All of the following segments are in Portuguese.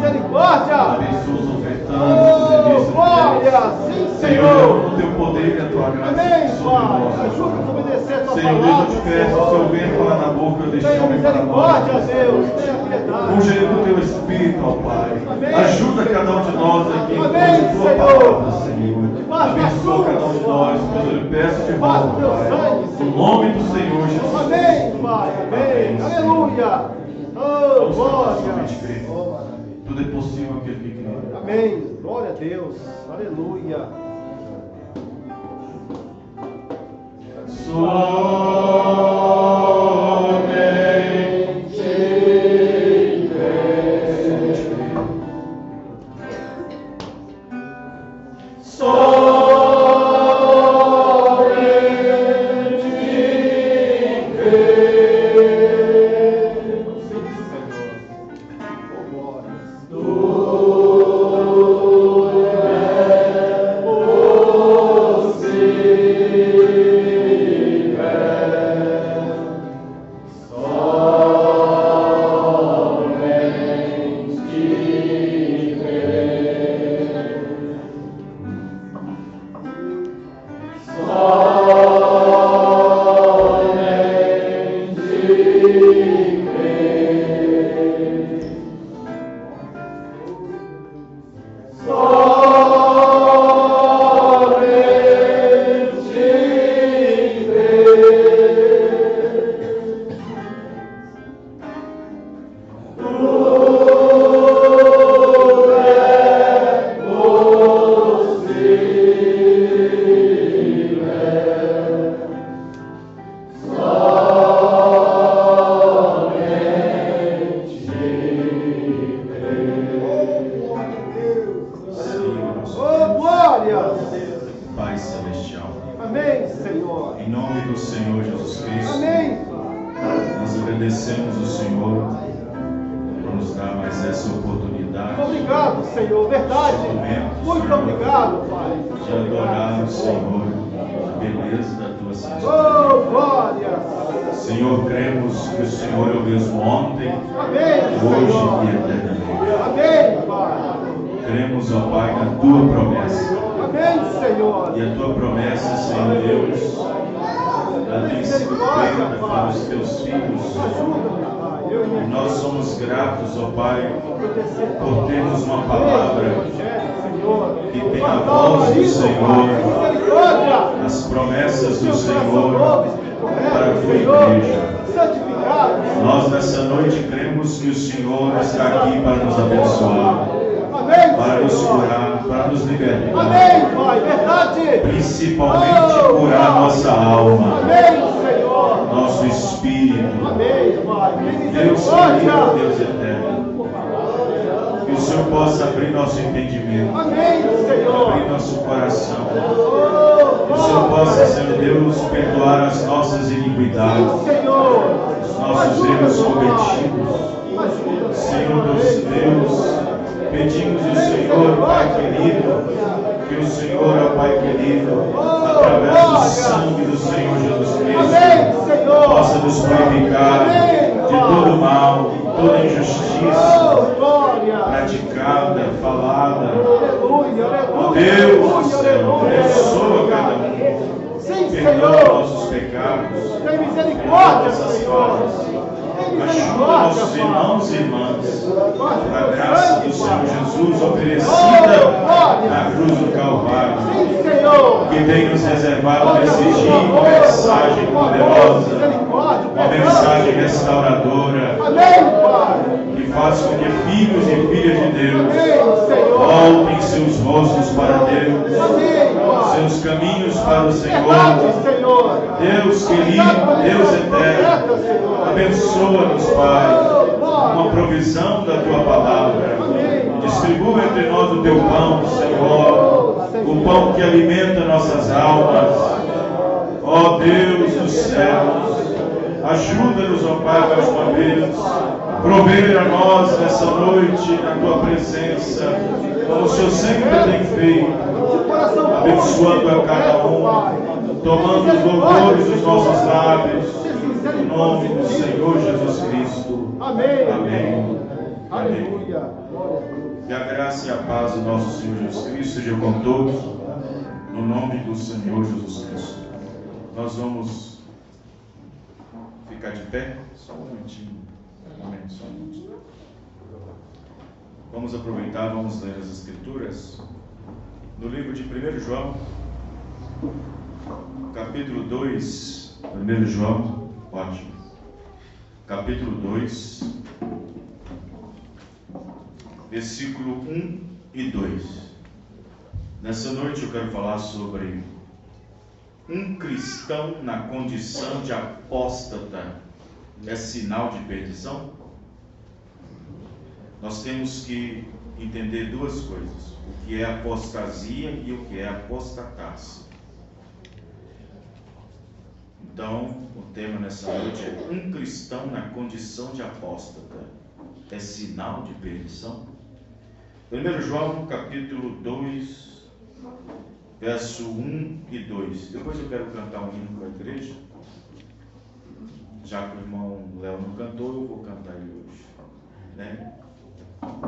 misericórdia. Abençoa os ofertantes. Glória, sim, Senhor, Senhor. o teu poder e a tua graça Amém, sobre Pai. nós. Ajuda-nos a obedecer a tua Senhor Deus, palavra. eu te peço, o Senhor venha falar na boca deste Tenha homem para misericórdia, nós. Deus. Tenha piedade. Unge ele com o teu Espírito, ó Pai. Amém. Ajuda cada um de nós aqui com Amém, a tua Senhor. palavra, Senhor. Faz Abençoa cada um de nós, pois eu lhe peço de volta, Faz teu Pai. sangue, No Senhor. nome do Senhor Jesus. Amém, Pai. Amém. Aleluia. Oh, glória. Somente crer. Tudo é possível aquele que crê. Amém. Glória a Deus. Aleluia. Abençoa-nos, Pai, uma provisão da tua palavra. Distribua entre nós o teu pão, Senhor, o pão que alimenta nossas almas. Ó Deus dos céus, ajuda-nos, ó Pai, mais uma vez, prover a nós nessa noite na tua presença, como o Senhor sempre tem feito, abençoando a cada um, tomando os louvores dos nossos lábios, em nome do Senhor Jesus Cristo. Amém. Amém. Aleluia. Glória a Deus. Que a graça e a paz do nosso Senhor Jesus Cristo sejam com todos, no nome do Senhor Jesus Cristo. Nós vamos ficar de pé, só um momentinho. Só um momentinho. Vamos aproveitar, vamos ler as Escrituras no livro de 1 João, capítulo 2. 1 João, ótimo. Capítulo 2, versículo 1 e 2. Nessa noite eu quero falar sobre um cristão na condição de apóstata é sinal de perdição? Nós temos que entender duas coisas: o que é apostasia e o que é apostatar-se. Então, o tema nessa noite é um cristão na condição de apóstata é sinal de perdição? 1 João capítulo 2, verso 1 e 2. Depois eu quero cantar um hino para a igreja. Já que o irmão Léo não cantou, eu vou cantar ele hoje, né?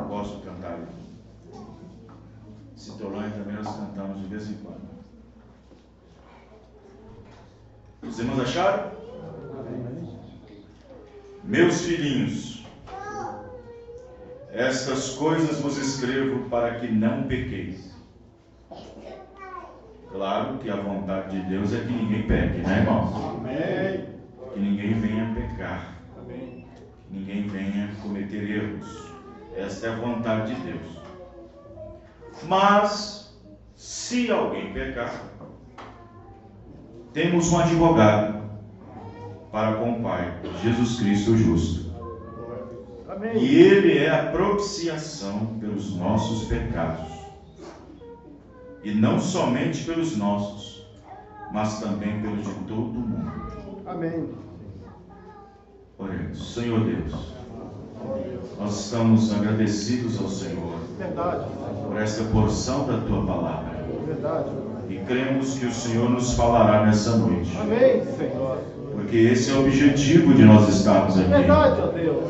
Posso cantar ele. Citolândia também nós cantamos de vez em quando. Os irmãos acharam? Meus filhinhos, estas coisas vos escrevo para que não pequeis. Claro que a vontade de Deus é que ninguém peque, né, irmãos? Amém. Que ninguém venha pecar. Amém. Que ninguém venha cometer erros. Esta é a vontade de Deus. Mas, se alguém pecar, temos um advogado para com o Pai, Jesus Cristo o justo. Amém. E Ele é a propiciação pelos nossos pecados. E não somente pelos nossos, mas também pelos de todo o mundo. Amém. Oremos. Senhor Deus, nós estamos agradecidos ao Senhor Verdade. por esta porção da Tua Palavra. Verdade. E cremos que o Senhor nos falará nessa noite. Amém, Senhor. Porque esse é o objetivo de nós estarmos aqui. Verdade, ó Deus.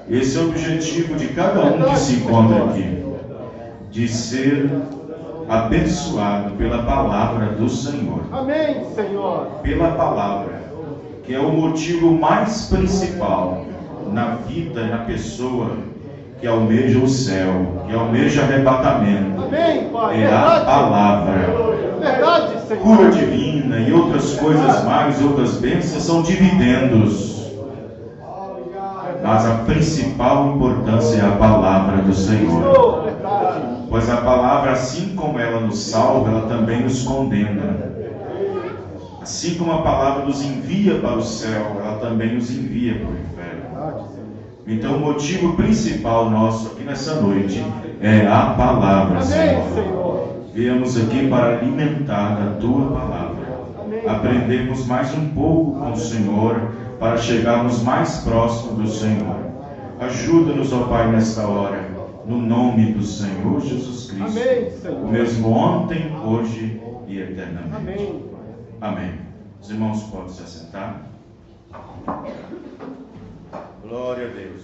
Esse é o objetivo de cada um que se encontra aqui. De ser abençoado pela palavra do Senhor. Amém, Senhor. Pela palavra, que é o motivo mais principal na vida e na pessoa que almeja o céu, que almeja arrebatamento. Amém, Pai. É a palavra. Verdade, Senhor. Cura divina e outras coisas mais, outras bênçãos são dividendos. Mas a principal importância é a palavra do Senhor. Verdade. Pois a palavra, assim como ela nos salva, ela também nos condena. Assim como a palavra nos envia para o céu, ela também nos envia para o inferno. Então o motivo principal nosso aqui nessa noite é a palavra, Amém, Senhor. Senhor. Viemos aqui para alimentar a Tua palavra. Aprendemos mais um pouco com o Senhor, para chegarmos mais próximo do Senhor. Ajuda-nos, ó Pai, nesta hora, no nome do Senhor Jesus Cristo. Amém, Senhor. O mesmo ontem, hoje e eternamente. Amém. Amém. Os irmãos podem se assentar. Glória a Deus.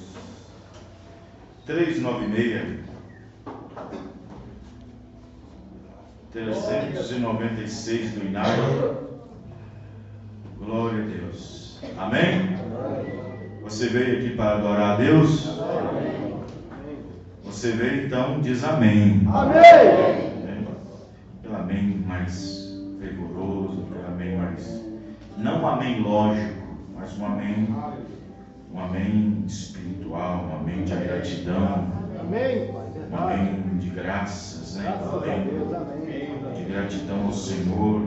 396. 396 do INAI. Glória a Deus. Amém? Você veio aqui para adorar a Deus? Você veio, então diz amém. Amém. Aquele amém mais fervoroso, aquele amém mais... Não um amém lógico, mas um amém espiritual, um amém de gratidão. Amém, Pai. Um Verdade. amém de graças, né? Graças a Deus. Amém. De gratidão ao Senhor.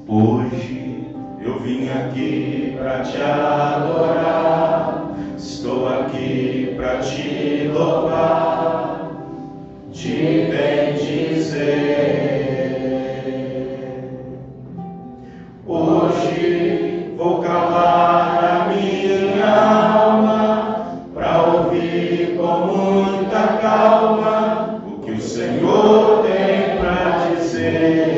Hoje eu vim aqui para te adorar, estou aqui para te louvar, te bendizer. Hoje vou calar a minha alma para ouvir com muita calma o que o Senhor tem para dizer.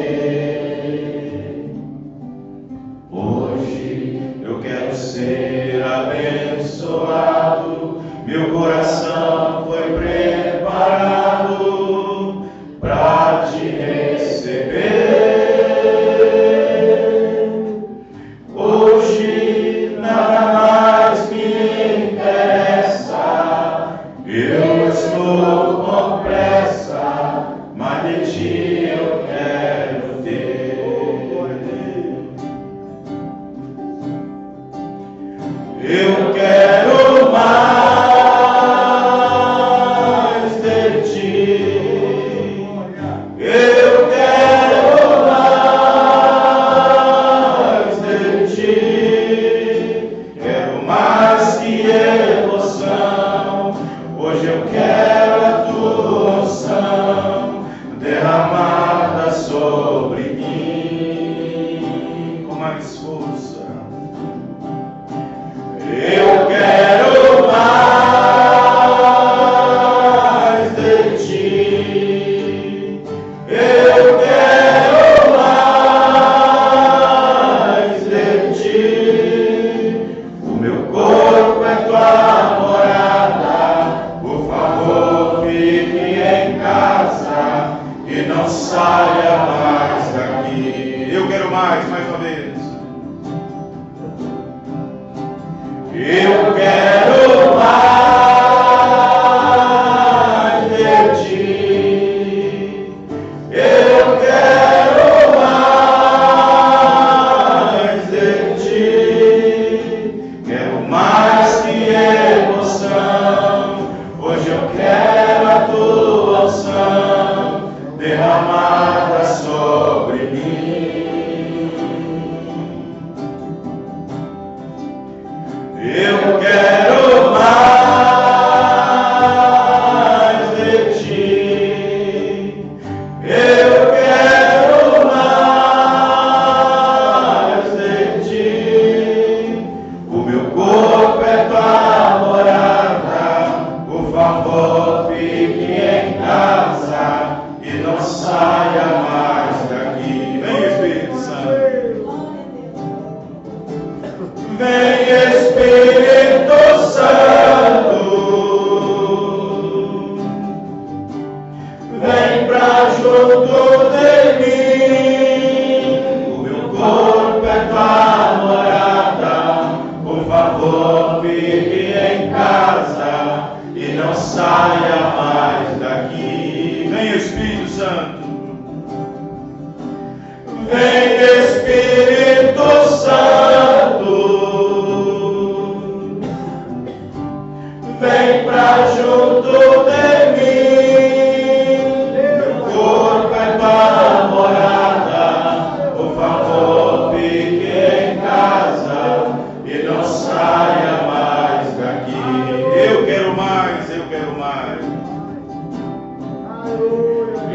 mais força. Eu quero mais de ti. Eu quero mais de ti. O meu corpo é tua morada. Por favor, fique em casa e não saia mais daqui. Eu quero mais uma vez. Eu quero mais de ti. Eu quero mais de ti. Quero mais que emoção. Hoje eu quero a tua unção derramada sobre mim. Eu quero mais de ti. Eu quero mais de ti. O meu corpo é tua morada. Por favor, fique em casa e não saia mais daqui. Vem, Espírito Santo. Vem, Espírito Santo, vem pra junto de mim. O meu corpo é tua morada. Por favor, fique em casa e não saia mais daqui. Vem, Espírito Santo. Vem, Espírito Santo, vem pra junto de mim. Meu corpo é tua morada. Por favor, fique em casa e não saia mais daqui. Eu quero mais, eu quero mais.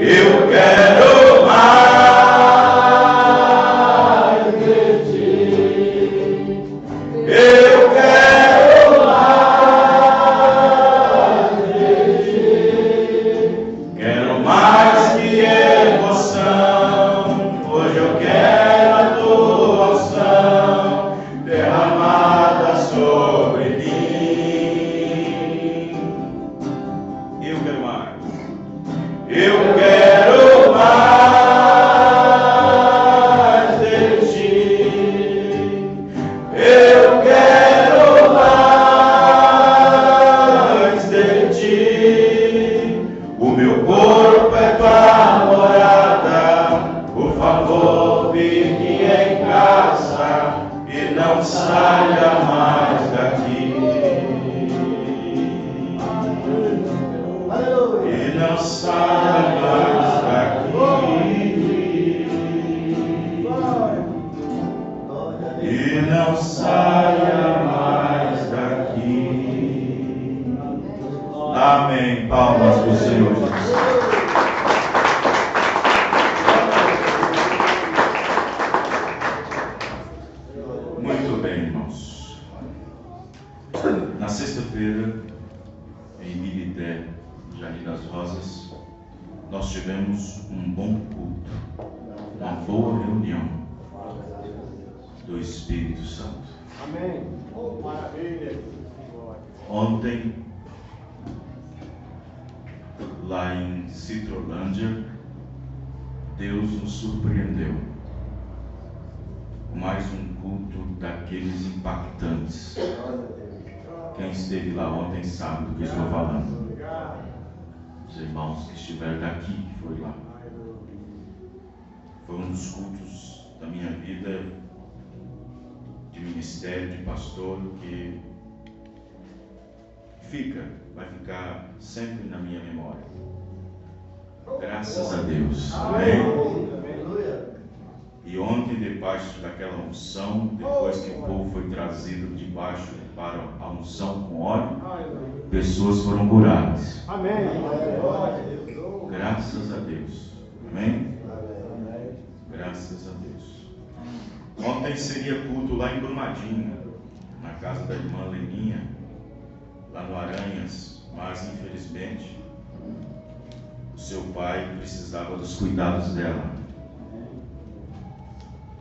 Eu quero mais de ti. Eu quero mais de ti. Quero mais que emoção. Hoje eu quero a tua unção derramada sobre mim. Eu quero mais. Eu quero mais de ti. Eu quero mais de ti. O meu corpo é tua morada. Por favor, fique em casa e não saia mais daqui. E não saia mais daqui. E não saia mais daqui. Amém. Palmas para o Senhor Jesus. Muito bem, irmãos. Na sexta-feira, em Milité, Jardim das Rosas, nós tivemos um bom culto, uma boa reunião do Espírito Santo. Amém. Maravilha. Ontem, lá em Citrolândia, Deus nos surpreendeu com mais um culto daqueles impactantes. Quem esteve lá ontem sabe do que estou falando. Os irmãos que estiveram daqui, que foi lá. Foi um dos cultos da minha vida de ministério, de pastor, que vai ficar sempre na minha memória. Graças a Deus. Amém. E ontem, debaixo daquela unção, depois que o povo foi trazido debaixo para a unção com óleo, pessoas foram curadas. Amém. Graças a Deus. Amém? Graças a Deus. Ontem seria culto lá em Brumadinho, na casa da irmã Leninha, lá no Aranhas, mas infelizmente o seu pai precisava dos cuidados dela.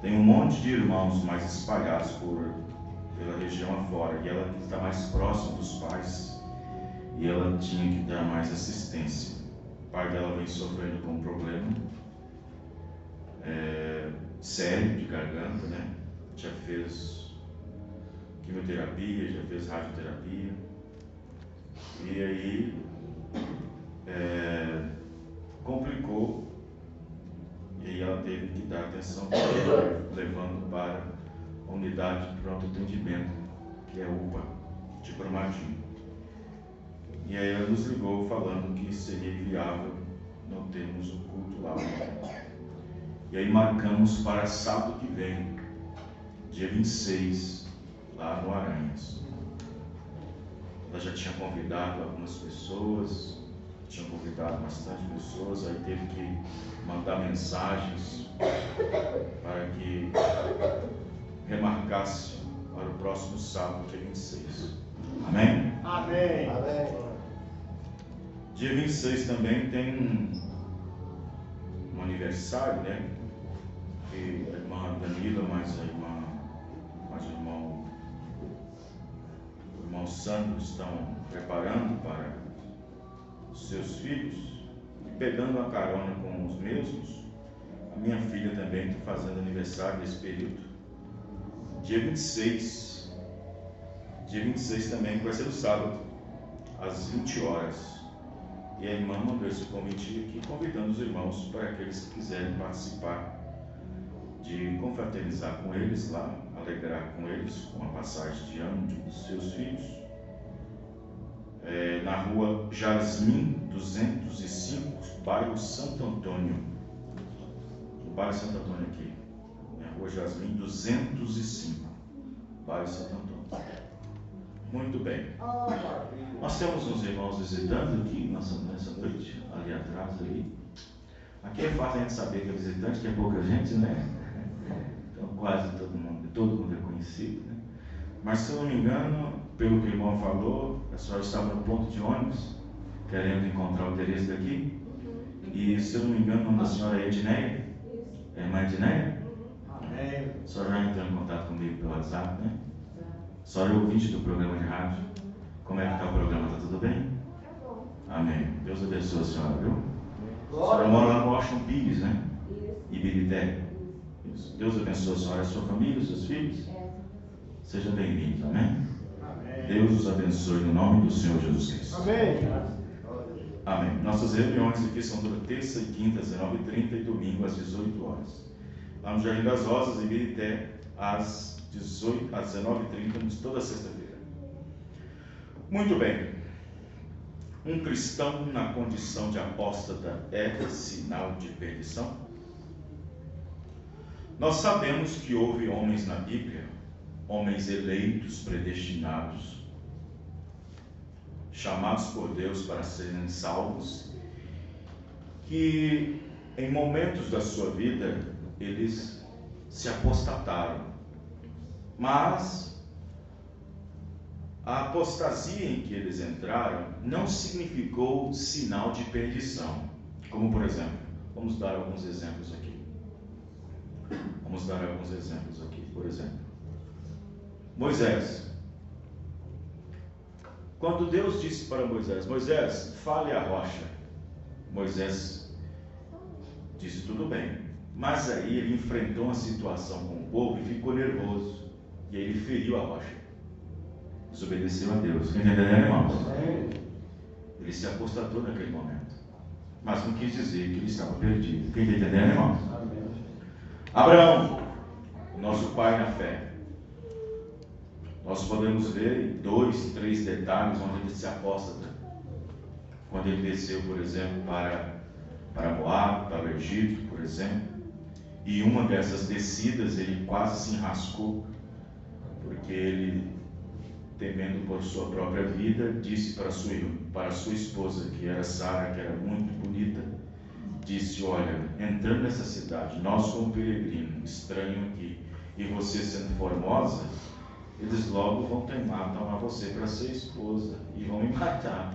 Tem um monte de irmãos mais espalhados pela região afora, e ela está mais próxima dos pais, e ela tinha que dar mais assistência. O pai dela vem sofrendo com um problema sério de garganta, né? Já fez quimioterapia, já fez radioterapia, e aí complicou, e aí ela teve que dar atenção para ele, levando para a unidade de pronto atendimento, que é a UPA de Brumadinho. E aí ela nos ligou falando que seria inviável não termos o culto lá. E aí marcamos para sábado que vem, dia 26, lá no Aranhas. Ela já tinha convidado algumas pessoas, tinha convidado bastante pessoas, aí teve que mandar mensagens para que remarcasse para o próximo sábado, dia 26. Amém? Amém. Amém. Dia 26 também tem um aniversário, né? Que a irmã Danila, mais o irmão Sandro estão preparando para os seus filhos, e pegando a carona com os mesmos. A minha filha também está fazendo aniversário nesse período. Dia 26 também, que vai ser no sábado, às 20 horas. E a irmã mandou esse convite aqui, convidando os irmãos para aqueles que quiserem participar, de confraternizar com eles lá, alegrar com eles com a passagem de ano dos seus filhos. Na rua Jasmim 205, bairro Santo Antônio. O bairro Santo Antônio aqui, na rua Jasmim 205, bairro Santo Antônio. Muito bem. Nós temos uns irmãos visitando aqui nessa noite, ali atrás, ali. Aqui é fácil a gente saber que é visitante, que é pouca gente, né? Então quase todo mundo é conhecido, né? Mas se eu não me engano, pelo que o irmão falou, a senhora estava no ponto de ônibus, querendo encontrar o endereço daqui. E se eu não me engano, o nome da senhora é Edneia? É a irmã Edneia? Amém. A senhora já entrou em contato comigo pelo WhatsApp, né? A senhora é ouvinte do programa de rádio. Como é que está o programa? Está tudo bem? Amém. Deus abençoe a senhora, viu? A senhora mora lá no Washington Pires, né? Ibirité. Deus abençoe a senhora e a sua família, os seus filhos. Sejam bem-vindos, amém? Amém. Deus os abençoe no nome do Senhor Jesus Cristo. Amém. Amém. Nossas reuniões aqui são toda terça e quinta às 19h30 e domingo às 18 horas. Lá no Jardim das Rosas, em Ibirité, às 19h30, toda sexta-feira. Muito bem. Um cristão na condição de apóstata é sinal de perdição? Nós sabemos que houve homens na Bíblia, homens eleitos, predestinados, chamados por Deus para serem salvos, que em momentos da sua vida eles se apostataram, mas a apostasia em que eles entraram não significou sinal de perdição. Como por exemplo, vamos dar alguns exemplos aqui. Por exemplo, Moisés. Quando Deus disse para Moisés: Moisés, fale a rocha. Moisés disse: tudo bem. Mas aí ele enfrentou uma situação com o povo e ficou nervoso. E aí ele feriu a rocha. Desobedeceu a Deus. Entenderam, irmãos? Ele se apostatou naquele momento. Mas não quis dizer que ele estava perdido. Quem está entendendo, irmãos? Abraão, o nosso pai na fé. Nós podemos ver 2, 3 detalhes onde ele se apóstata. Quando ele desceu, por exemplo, para Moab, para o Egito, por exemplo. E uma dessas descidas ele quase se enrascou, porque ele, temendo por sua própria vida, disse para sua esposa, que era Sara, que era muito bonita, disse: olha, entrando nessa cidade, nós como peregrino, estranho aqui, e você sendo formosa, eles logo vão tomar você para ser esposa e vão me matar.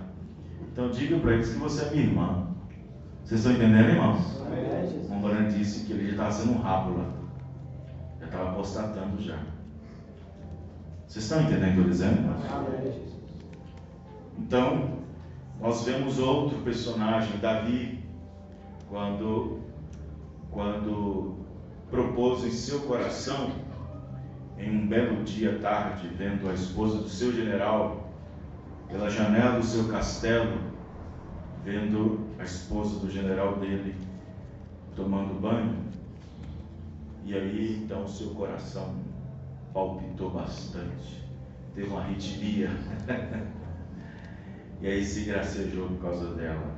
Então diga para eles que você é minha irmã. Vocês estão entendendo, irmãos? Um varão disse que ele já estava sendo um rábula, já estava apostatando já. Vocês estão entendendo o que eu estou dizendo, irmãos? Então, nós vemos outro personagem, Davi, quando propôs em seu coração, em um belo dia à tarde, vendo a esposa do seu general pela janela do seu castelo, vendo a esposa do general dele tomando banho, e aí então o seu coração palpitou bastante, teve uma arritmia, e aí se gracejou por causa dela.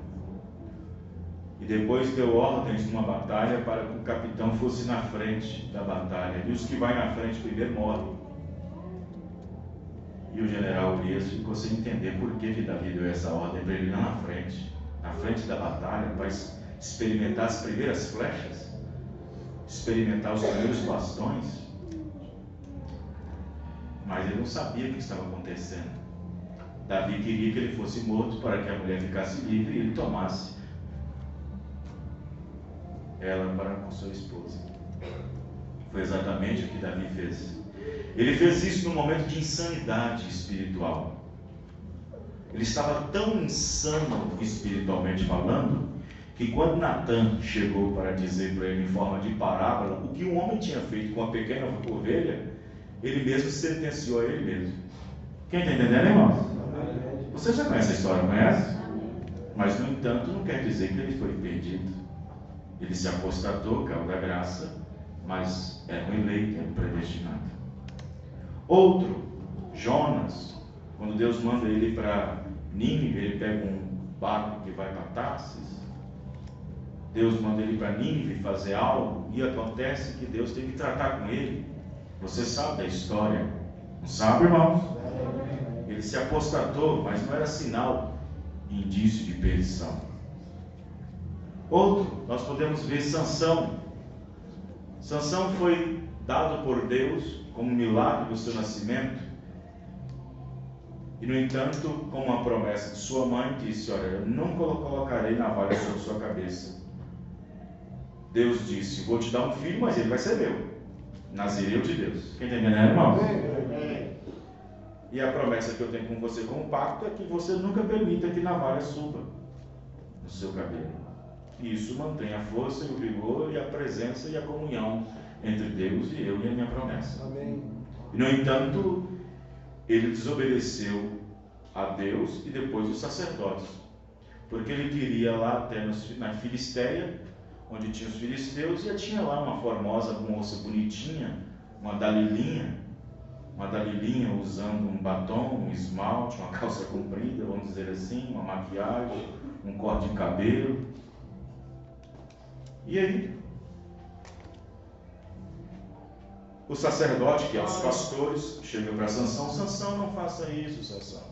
E depois deu ordens numa batalha para que o capitão fosse na frente da batalha. E os que vai na frente primeiro morrem. E o general Urias ficou sem entender por que Davi deu essa ordem para ele ir lá na frente da batalha, para experimentar as primeiras flechas, experimentar os primeiros bastões. Mas ele não sabia o que estava acontecendo. Davi queria que ele fosse morto para que a mulher ficasse livre e ele tomasse ela para com sua esposa. Foi exatamente o que Davi fez. Ele fez isso num momento de insanidade espiritual. Ele estava tão insano espiritualmente falando, que quando Natan chegou para dizer para ele em forma de parábola o que um homem tinha feito com uma pequena ovelha, ele mesmo sentenciou a ele mesmo. Quem está entendendo, irmãos? Você já conhece a história, conhece? Mas no entanto não quer dizer que ele foi perdido. Ele se apostatou, caiu da graça, mas era um eleito, era um predestinado. Outro, Jonas, quando Deus manda ele para Nínive, ele pega um barco que vai para Tarsis. Deus manda ele para Nínive fazer algo, e acontece que Deus tem que tratar com ele. Você sabe da história, não sabe, irmãos? Ele se apostatou, mas não era sinal, indício de perdição. Outro, nós podemos ver Sansão. Sansão foi dado por Deus como milagre do seu nascimento. E no entanto, com uma promessa de sua mãe, disse: olha, eu não colocarei navalha sobre sua cabeça. Deus disse: vou te dar um filho, mas ele vai ser meu, nazireu de Deus. Quem está entendendo, irmão? E a promessa que eu tenho com você como pacto é que você nunca permita que navalha suba no seu cabelo. E isso mantém a força e o vigor e a presença e a comunhão entre Deus e eu e a minha promessa. Amém. E no entanto, ele desobedeceu a Deus e depois os sacerdotes, porque ele queria lá até na Filisteia, onde tinha os filisteus, e tinha lá uma formosa moça bonitinha, uma Dalilinha usando um batom, um esmalte, uma calça comprida, vamos dizer assim, uma maquiagem, um corte de cabelo. E aí, o sacerdote, que é os pastores, chega para Sansão: Sansão, não faça isso, Sansão.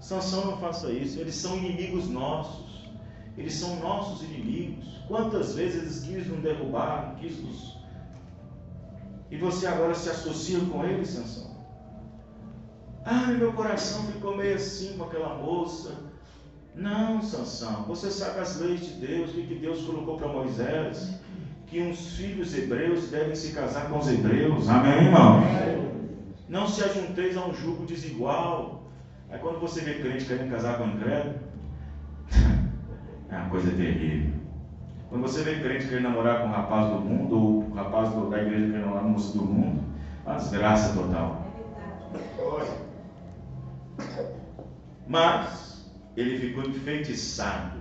Sansão, não faça isso. Eles são inimigos nossos. Eles são nossos inimigos. Quantas vezes eles quis nos derrubar, e você agora se associa com eles, Sansão? Ai, meu coração ficou meio assim com aquela moça. Não, Sansão, você sabe as leis de Deus, o que Deus colocou para Moisés, que uns filhos hebreus devem se casar com os hebreus. Amém, irmão? Não se ajunteis a um jugo desigual. Aí quando você vê crente querendo casar com incrédulo, é uma coisa terrível. Quando você vê crente querendo namorar com um rapaz do mundo, ou um rapaz da igreja querendo namorar com um moço do mundo, uma desgraça total. Mas ele ficou enfeitiçado.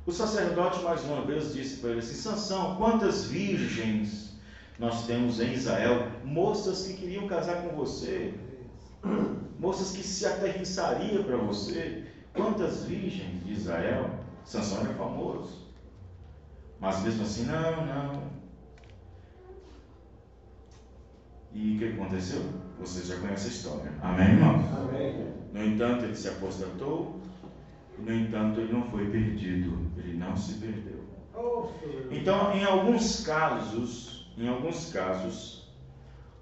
O sacerdote mais uma vez disse para ele assim: Sansão, quantas virgens nós temos em Israel, moças que queriam casar com você, moças que se aterrissariam para você. Quantas virgens de Israel? Sansão era famoso, mas mesmo assim, não. E o que aconteceu? Vocês já conhecem a história. Amém, irmãos? Amém. No entanto, ele se apostatou, e no entanto, ele não foi perdido, ele não se perdeu. Então, em alguns casos, em alguns casos,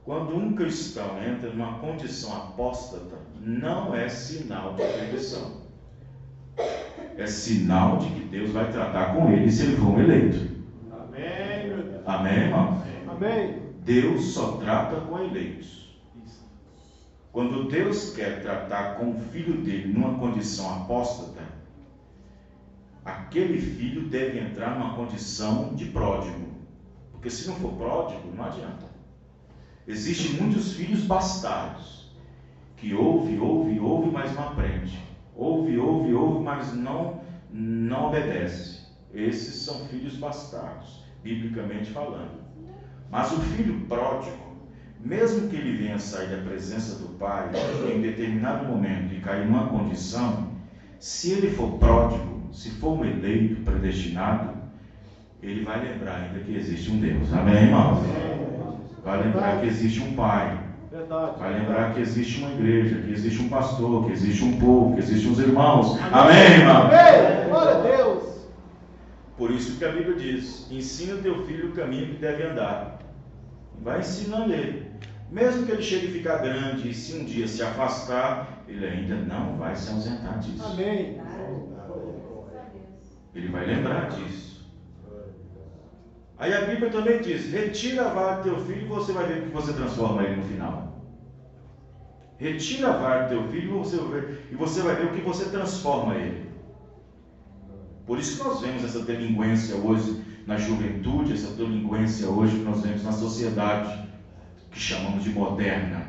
quando um cristão entra numa condição apóstata, não é sinal de perdição. É sinal de que Deus vai tratar com ele se ele for um eleito. Amém, meu Deus. Amém, irmão? Amém. Deus só trata com eleitos. Quando Deus quer tratar com o filho dele numa condição apóstata, aquele filho deve entrar numa condição de pródigo. Porque se não for pródigo, não adianta. Existem muitos filhos bastardos, que ouve, mas não aprende. Ouve, mas não obedece. Esses são filhos bastardos, biblicamente falando. Mas o filho pródigo, mesmo que ele venha sair da presença do pai em determinado momento e cair numa condição, se ele for pródigo, se for um eleito predestinado, ele vai lembrar ainda que existe um Deus. Amém, irmãos? Vai lembrar que existe um pai. Vai lembrar que existe uma igreja, que existe um pastor, que existe um povo, que existem os irmãos. Amém, irmão? Amém. Glória a Deus. Por isso que a Bíblia diz: ensina o teu filho o caminho que deve andar. Vai ensinando ele. Mesmo que ele chegue a ficar grande e se um dia se afastar, ele ainda não vai se ausentar disso. Amém. Ele vai lembrar disso. Aí a Bíblia também diz: retira a vara do teu filho e você vai ver o que você transforma ele no final. Retira a vara do teu filho e você vai ver o que você transforma ele. Por isso que nós vemos essa delinquência hoje na juventude, essa delinquência hoje que nós vemos na sociedade, que chamamos de moderna,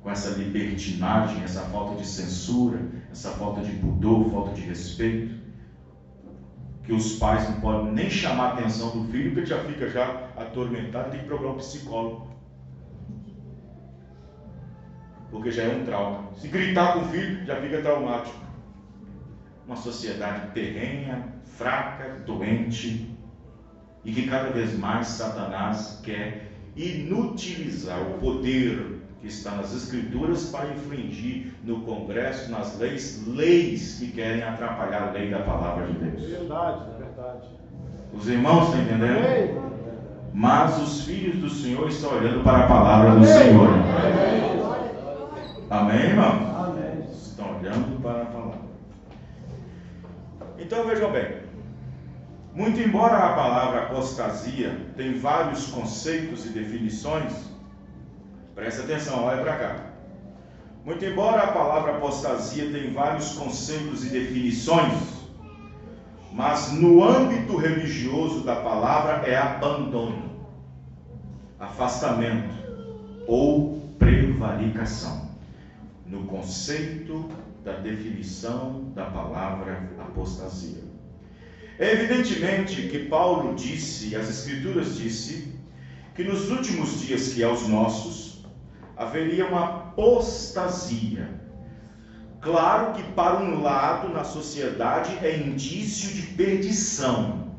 com essa libertinagem, essa falta de censura, essa falta de pudor, falta de respeito, que os pais não podem nem chamar a atenção do filho, porque já fica atormentado e tem que procurar um psicólogo, porque já é um trauma. Se gritar com o filho, já fica traumático. Uma sociedade terrena, fraca, doente, e que cada vez mais Satanás quer inutilizar o poder que está nas Escrituras para infringir no Congresso, nas leis que querem atrapalhar a lei da Palavra de Deus. Verdade. Os irmãos estão entendendo? Amém. Mas os filhos do Senhor estão olhando para a Palavra do Senhor. Amém, irmão? Amém. Estão olhando para a Palavra. Então vejam bem, muito embora a palavra apostasia tenha vários conceitos e definições, presta atenção, olha para cá. Muito embora a palavra apostasia tenha vários conceitos e definições, mas no âmbito religioso da palavra é abandono, afastamento ou prevaricação, no conceito da definição da palavra apostasia. É evidentemente que Paulo disse, as Escrituras disse, que nos últimos dias, que é os nossos, haveria uma apostasia. Claro que para um lado na sociedade é indício de perdição.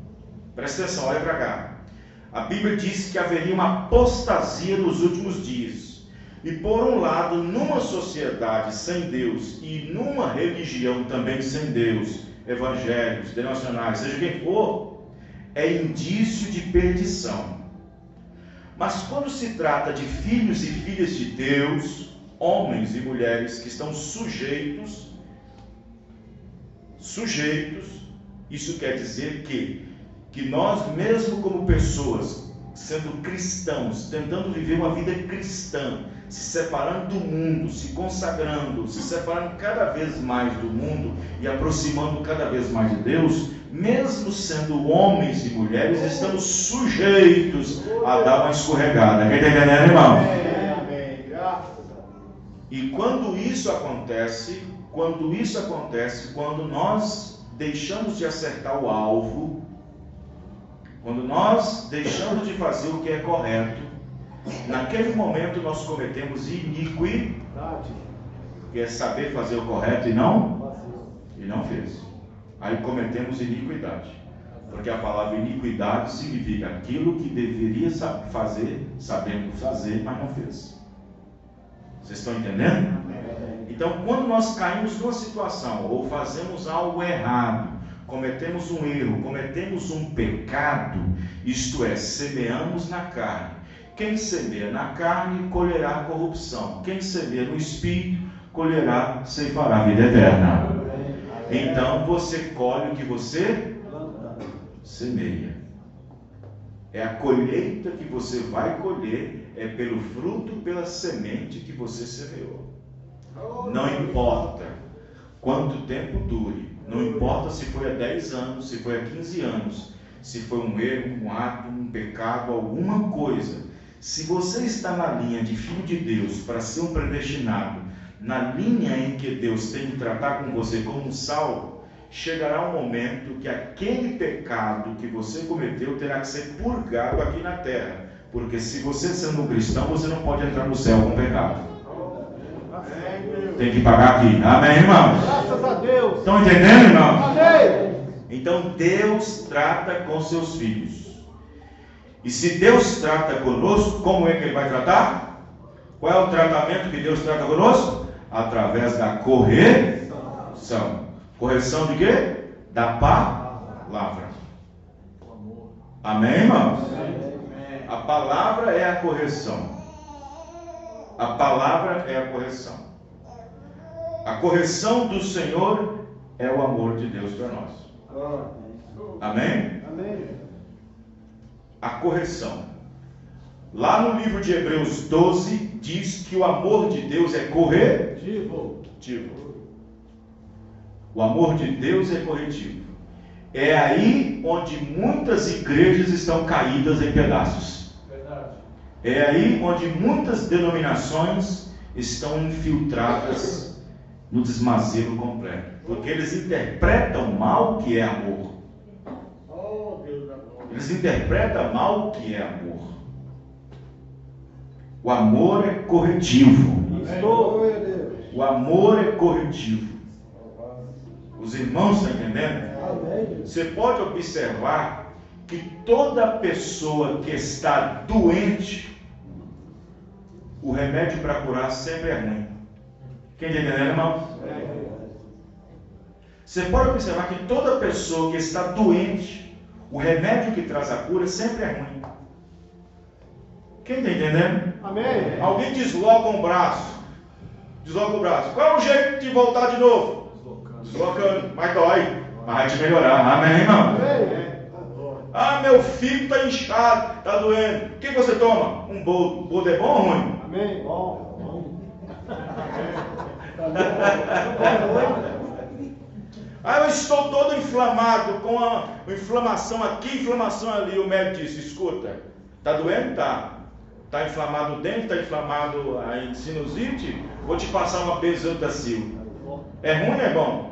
Presta atenção, olha para cá. A Bíblia diz que haveria uma apostasia nos últimos dias. E por um lado, numa sociedade sem Deus e numa religião também sem Deus, evangélicos, denominacionais, seja quem for, é indício de perdição. Mas quando se trata de filhos e filhas de Deus, homens e mulheres que estão sujeitos, isso quer dizer que nós mesmo como pessoas, sendo cristãos, tentando viver uma vida cristã, se separando do mundo, se consagrando, se separando cada vez mais do mundo e aproximando cada vez mais de Deus, mesmo sendo homens e mulheres, estamos sujeitos a dar uma escorregada. Quem está entendendo, irmão? Amém. Graças a Deus. E quando isso acontece, quando nós deixamos de acertar o alvo, quando nós deixamos de fazer o que é correto, naquele momento nós cometemos iniquidade, que é saber fazer o correto e não fez. Aí cometemos iniquidade, porque a palavra iniquidade significa aquilo que deveria fazer, sabendo fazer, mas não fez. Vocês estão entendendo? Então, quando nós caímos numa situação ou fazemos algo errado, cometemos um erro, cometemos um pecado, Isto é, semeamos na carne. Quem semeia na carne, colherá corrupção. Quem semeia no Espírito, colherá, ceifará a vida eterna. Então você colhe o que você semeia. É a colheita que você vai colher, é pelo fruto, pela semente que você semeou. Não importa quanto tempo dure, não importa se foi há 10 anos, se foi há 15 anos, se foi um erro, um ato, um pecado, alguma coisa. Se você está na linha de filho de Deus para ser um predestinado, na linha em que Deus tem que tratar com você como um salvo, chegará um momento que aquele pecado que você cometeu terá que ser purgado aqui na terra. Porque se você sendo um cristão, você não pode entrar no céu com pecado. Tem que pagar aqui. Amém, irmãos? Graças a Deus. Estão entendendo, irmãos? Amém. Então Deus trata com seus filhos. E se Deus trata conosco, como é que Ele vai tratar? Qual é o tratamento que Deus trata conosco? Através da correção. Correção de quê? Da palavra. Amém, irmãos? A palavra é a correção. A palavra é a correção. A correção do Senhor é o amor de Deus para nós. Amém? Amém. A correção. Lá no livro de Hebreus 12, diz que o amor de Deus é corretivo. O amor de Deus é corretivo. É aí onde muitas igrejas estão caídas em pedaços. É aí onde muitas denominações estão infiltradas no desmazelo completo. Porque eles interpretam mal o que é amor. Eles interpretam mal o que é amor. O amor é corretivo. O amor é corretivo. Os irmãos estão entendendo? Você pode observar que toda pessoa que está doente, o remédio para curar sempre é ruim. Quem está entendendo, irmão? Você pode observar que toda pessoa que está doente, o remédio que traz a cura sempre é ruim. Quem está entendendo? Amém. Alguém desloca um braço. Desloca o braço. Qual é o jeito de voltar de novo? Deslocando. Mas dói. Mas vai te melhorar. Amém, irmão? Amém. Ah, meu filho está inchado, está doendo. O que você toma? Um boldo. Boldo é bom ou ruim? Amém. Bom. Ah, eu estou todo inflamado, com a inflamação aqui, inflamação ali. O médico disse, escuta, está doendo? Tá. Está inflamado o dente, está inflamado a sinusite? Vou te passar uma bezontacil. É ruim ou é bom?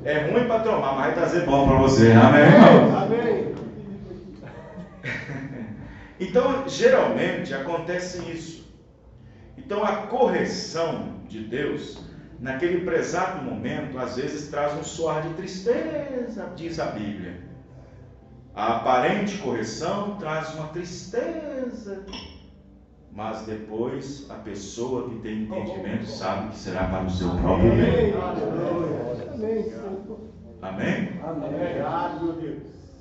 É ruim para tomar, mas vai trazer bom para você. Amém, irmão? Amém. Então, geralmente, acontece isso. Então, a correção de Deus, naquele prezado momento, às vezes traz um suor de tristeza, diz a Bíblia. A aparente correção traz uma tristeza, mas depois a pessoa que tem entendimento sabe que será para o seu próprio bem. Amém? Amém.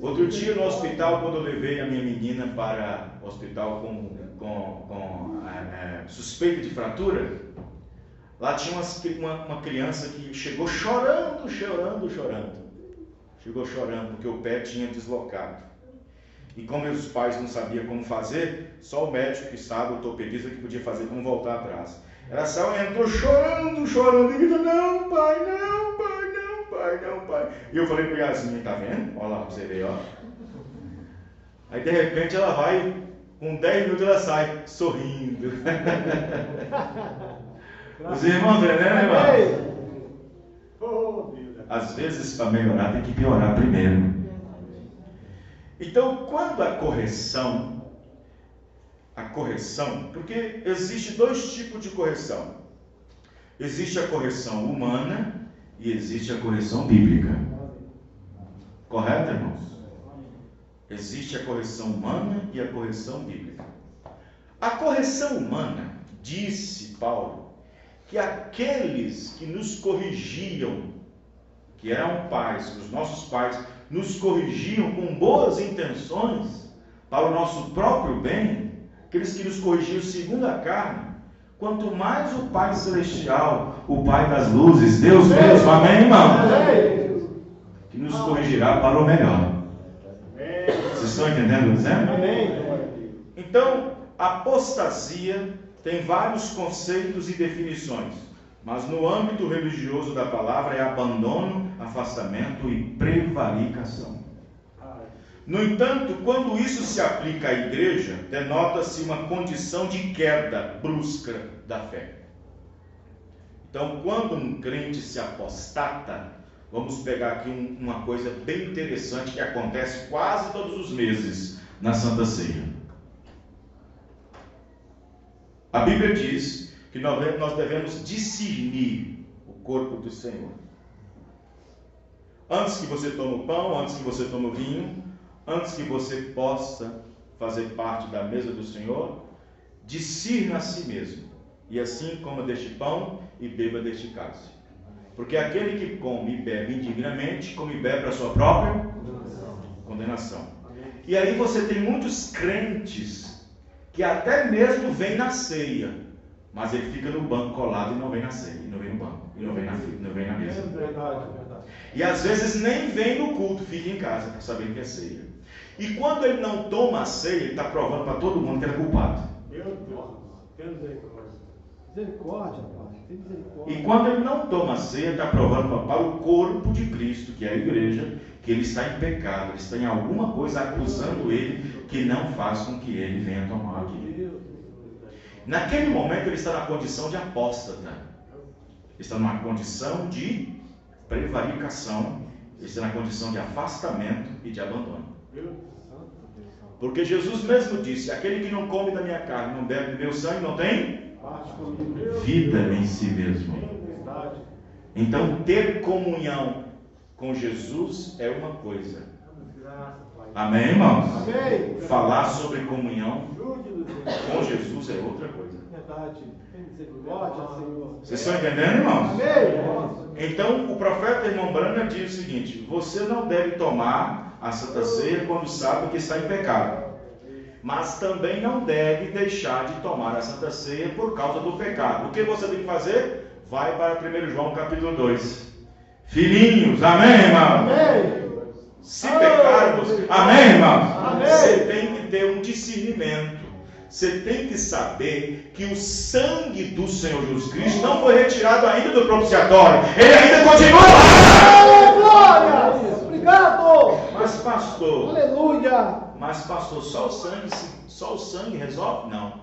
Outro dia no hospital, quando eu levei a minha menina para o hospital com suspeita de fratura, lá tinha uma criança que chegou chorando. Chegou chorando porque o pé tinha deslocado. E como os pais não sabiam como fazer, só o médico que sabe, o ortopedista, que podia fazer como voltar atrás. Ela saiu e entrou chorando, e gritou, não pai. E eu falei para Yasmin, tá vendo? Olha lá para você ver, ó. Aí de repente ela vai, com 10 minutos ela sai, sorrindo. Os irmãos, né, irmão? Às vezes, para melhorar, tem que piorar primeiro. Então, quando a correção, porque existe dois tipos de correção. Existe a correção humana e existe a correção bíblica. Correto, irmãos? Existe a correção humana e a correção bíblica. A correção humana, disse Paulo, que aqueles que nos corrigiam, que eram pais, os nossos pais, nos corrigiam com boas intenções para o nosso próprio bem, aqueles que nos corrigiam segundo a carne, quanto mais o Pai Celestial, o Pai das luzes, Deus mesmo, amém, irmão? Que nos corrigirá para o melhor. Vocês estão entendendo o que eu estou dizendo? Amém. Então, apostasia tem vários conceitos e definições, mas no âmbito religioso da palavra é abandono, afastamento e prevaricação. No entanto, quando isso se aplica à igreja, denota-se uma condição de queda brusca da fé. Então, quando um crente se apostata, vamos pegar aqui uma coisa bem interessante que acontece quase todos os meses na Santa Ceia. A Bíblia diz que nós devemos discernir o corpo do Senhor. Antes que você tome o pão, antes que você tome o vinho, antes que você possa fazer parte da mesa do Senhor, discirna a si mesmo, e assim coma deste pão e beba deste cálice. Porque aquele que come e bebe indignamente, come e bebe para a sua própria condenação. E aí você tem muitos crentes que até mesmo vêm na ceia, mas ele fica no banco colado e não vem na ceia, e não vem no banco, e não vem na mesa. E às vezes nem vem no culto, fica em casa, sabendo que é ceia. E quando ele não toma a ceia, ele está provando para todo mundo que ele é culpado. Meu Deus, tem misericórdia. Misericórdia, Pai, tem misericórdia. E quando ele não toma a ceia, está provando para o corpo de Cristo, que é a igreja, que ele está em pecado, ele está em alguma coisa acusando ele, que não faz com que ele venha tomar aquilo. Naquele momento ele está na condição de apóstata, está numa condição de prevaricação, ele está na condição de afastamento e de abandono. Porque Jesus mesmo disse: aquele que não come da minha carne, não bebe do meu sangue, não tem vida em si mesmo. Então, ter comunhão com Jesus é uma coisa. Amém, irmãos? Amém. Falar sobre comunhão com Jesus é outra coisa. Vocês estão entendendo, irmãos? Amém. Então, o profeta irmão Branham diz o seguinte: você não deve tomar a Santa Ceia quando sabe que está em pecado, mas também não deve deixar de tomar a Santa Ceia por causa do pecado. O que você tem que fazer? Vai para 1 João capítulo 2. Filhinhos, amém, irmão? Amém. Se pecarmos, amém, irmãos? Amém. Você tem que ter um discernimento. Você tem que saber que o sangue do Senhor Jesus Cristo não foi retirado ainda do propiciatório. Ele ainda continua lá. Glória! Obrigado! Mas pastor, Aleluia! Mas pastor, só o sangue resolve? Não.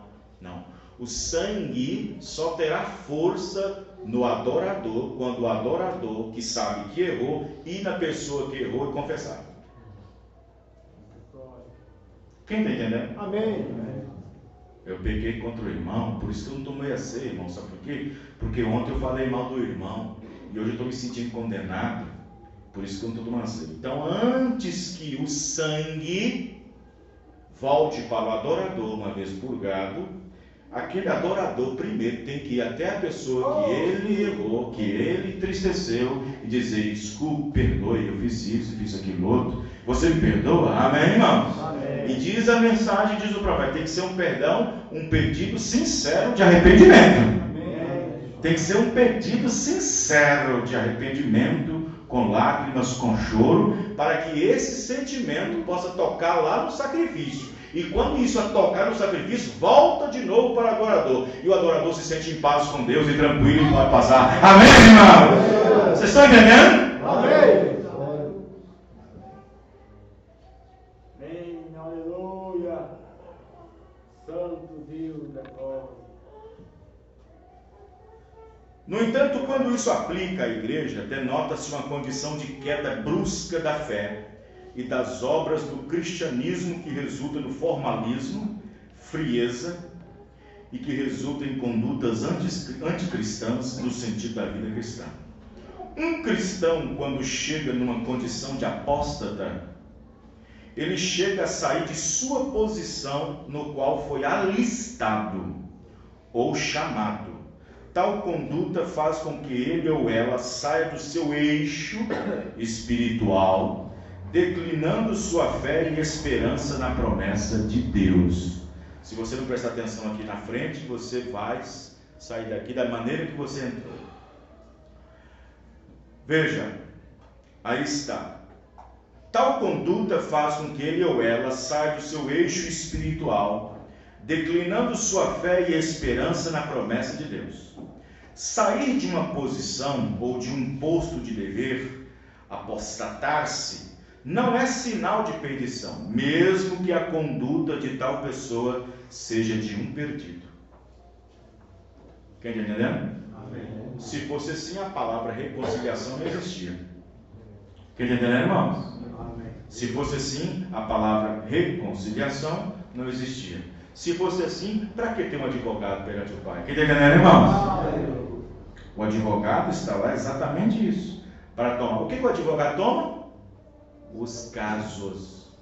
O sangue só terá força no adorador, quando o adorador que sabe que errou, ir na pessoa que errou e confessar. Quem está entendendo? Amém. Eu pequei contra o irmão, por isso que eu não tomei a ceia, irmão. Sabe por quê? Porque ontem eu falei mal do irmão e hoje eu estou me sentindo condenado, por isso que eu não estou tomando a ceia. Então, antes que o sangue volte para o adorador, uma vez purgado, aquele adorador primeiro tem que ir até a pessoa que ele errou, que ele entristeceu, e dizer: desculpe, perdoe, eu fiz isso, fiz aquilo outro. Você me perdoa? Amém, irmãos? Amém. E diz a mensagem, diz o profeta, tem que ser um perdão, um pedido sincero de arrependimento. Amém. Tem que ser um pedido sincero de arrependimento, com lágrimas, com choro, para que esse sentimento possa tocar lá no sacrifício. E quando isso tocar no sacrifício, volta de novo para o adorador. E o adorador se sente em paz com Deus e tranquilo e pode passar. Amém, irmão? Vocês estão entendendo? Amém. Amém. Aleluia. Santo Deus da glória. No entanto, quando isso aplica à igreja, denota-se uma condição de queda brusca da fé e das obras do cristianismo, que resulta no formalismo, frieza, e que resulta em condutas anticristãs no sentido da vida cristã. Um cristão, quando chega numa condição de apóstata, ele chega a sair de sua posição no qual foi alistado ou chamado. Tal conduta faz com que ele ou ela saia do seu eixo espiritual, declinando sua fé e esperança na promessa de Deus. Se você não prestar atenção aqui na frente, você vai sair daqui da maneira que você entrou. Veja, aí está. Tal conduta faz com que ele ou ela saia do seu eixo espiritual, declinando sua fé e esperança na promessa de Deus. Sair de uma posição ou de um posto de dever, apostatar-se, não é sinal de perdição, mesmo que a conduta de tal pessoa seja de um perdido. Quem está entendendo? Amém. Se fosse assim, a palavra reconciliação não existia. Quem está entendendo, irmãos? Amém. Se fosse assim, a palavra reconciliação não existia. Se fosse assim, para que ter um advogado perante o Pai? Quem está entendendo, irmãos? Amém. O advogado está lá exatamente isso. Para tomar. O que o advogado toma? Os casos.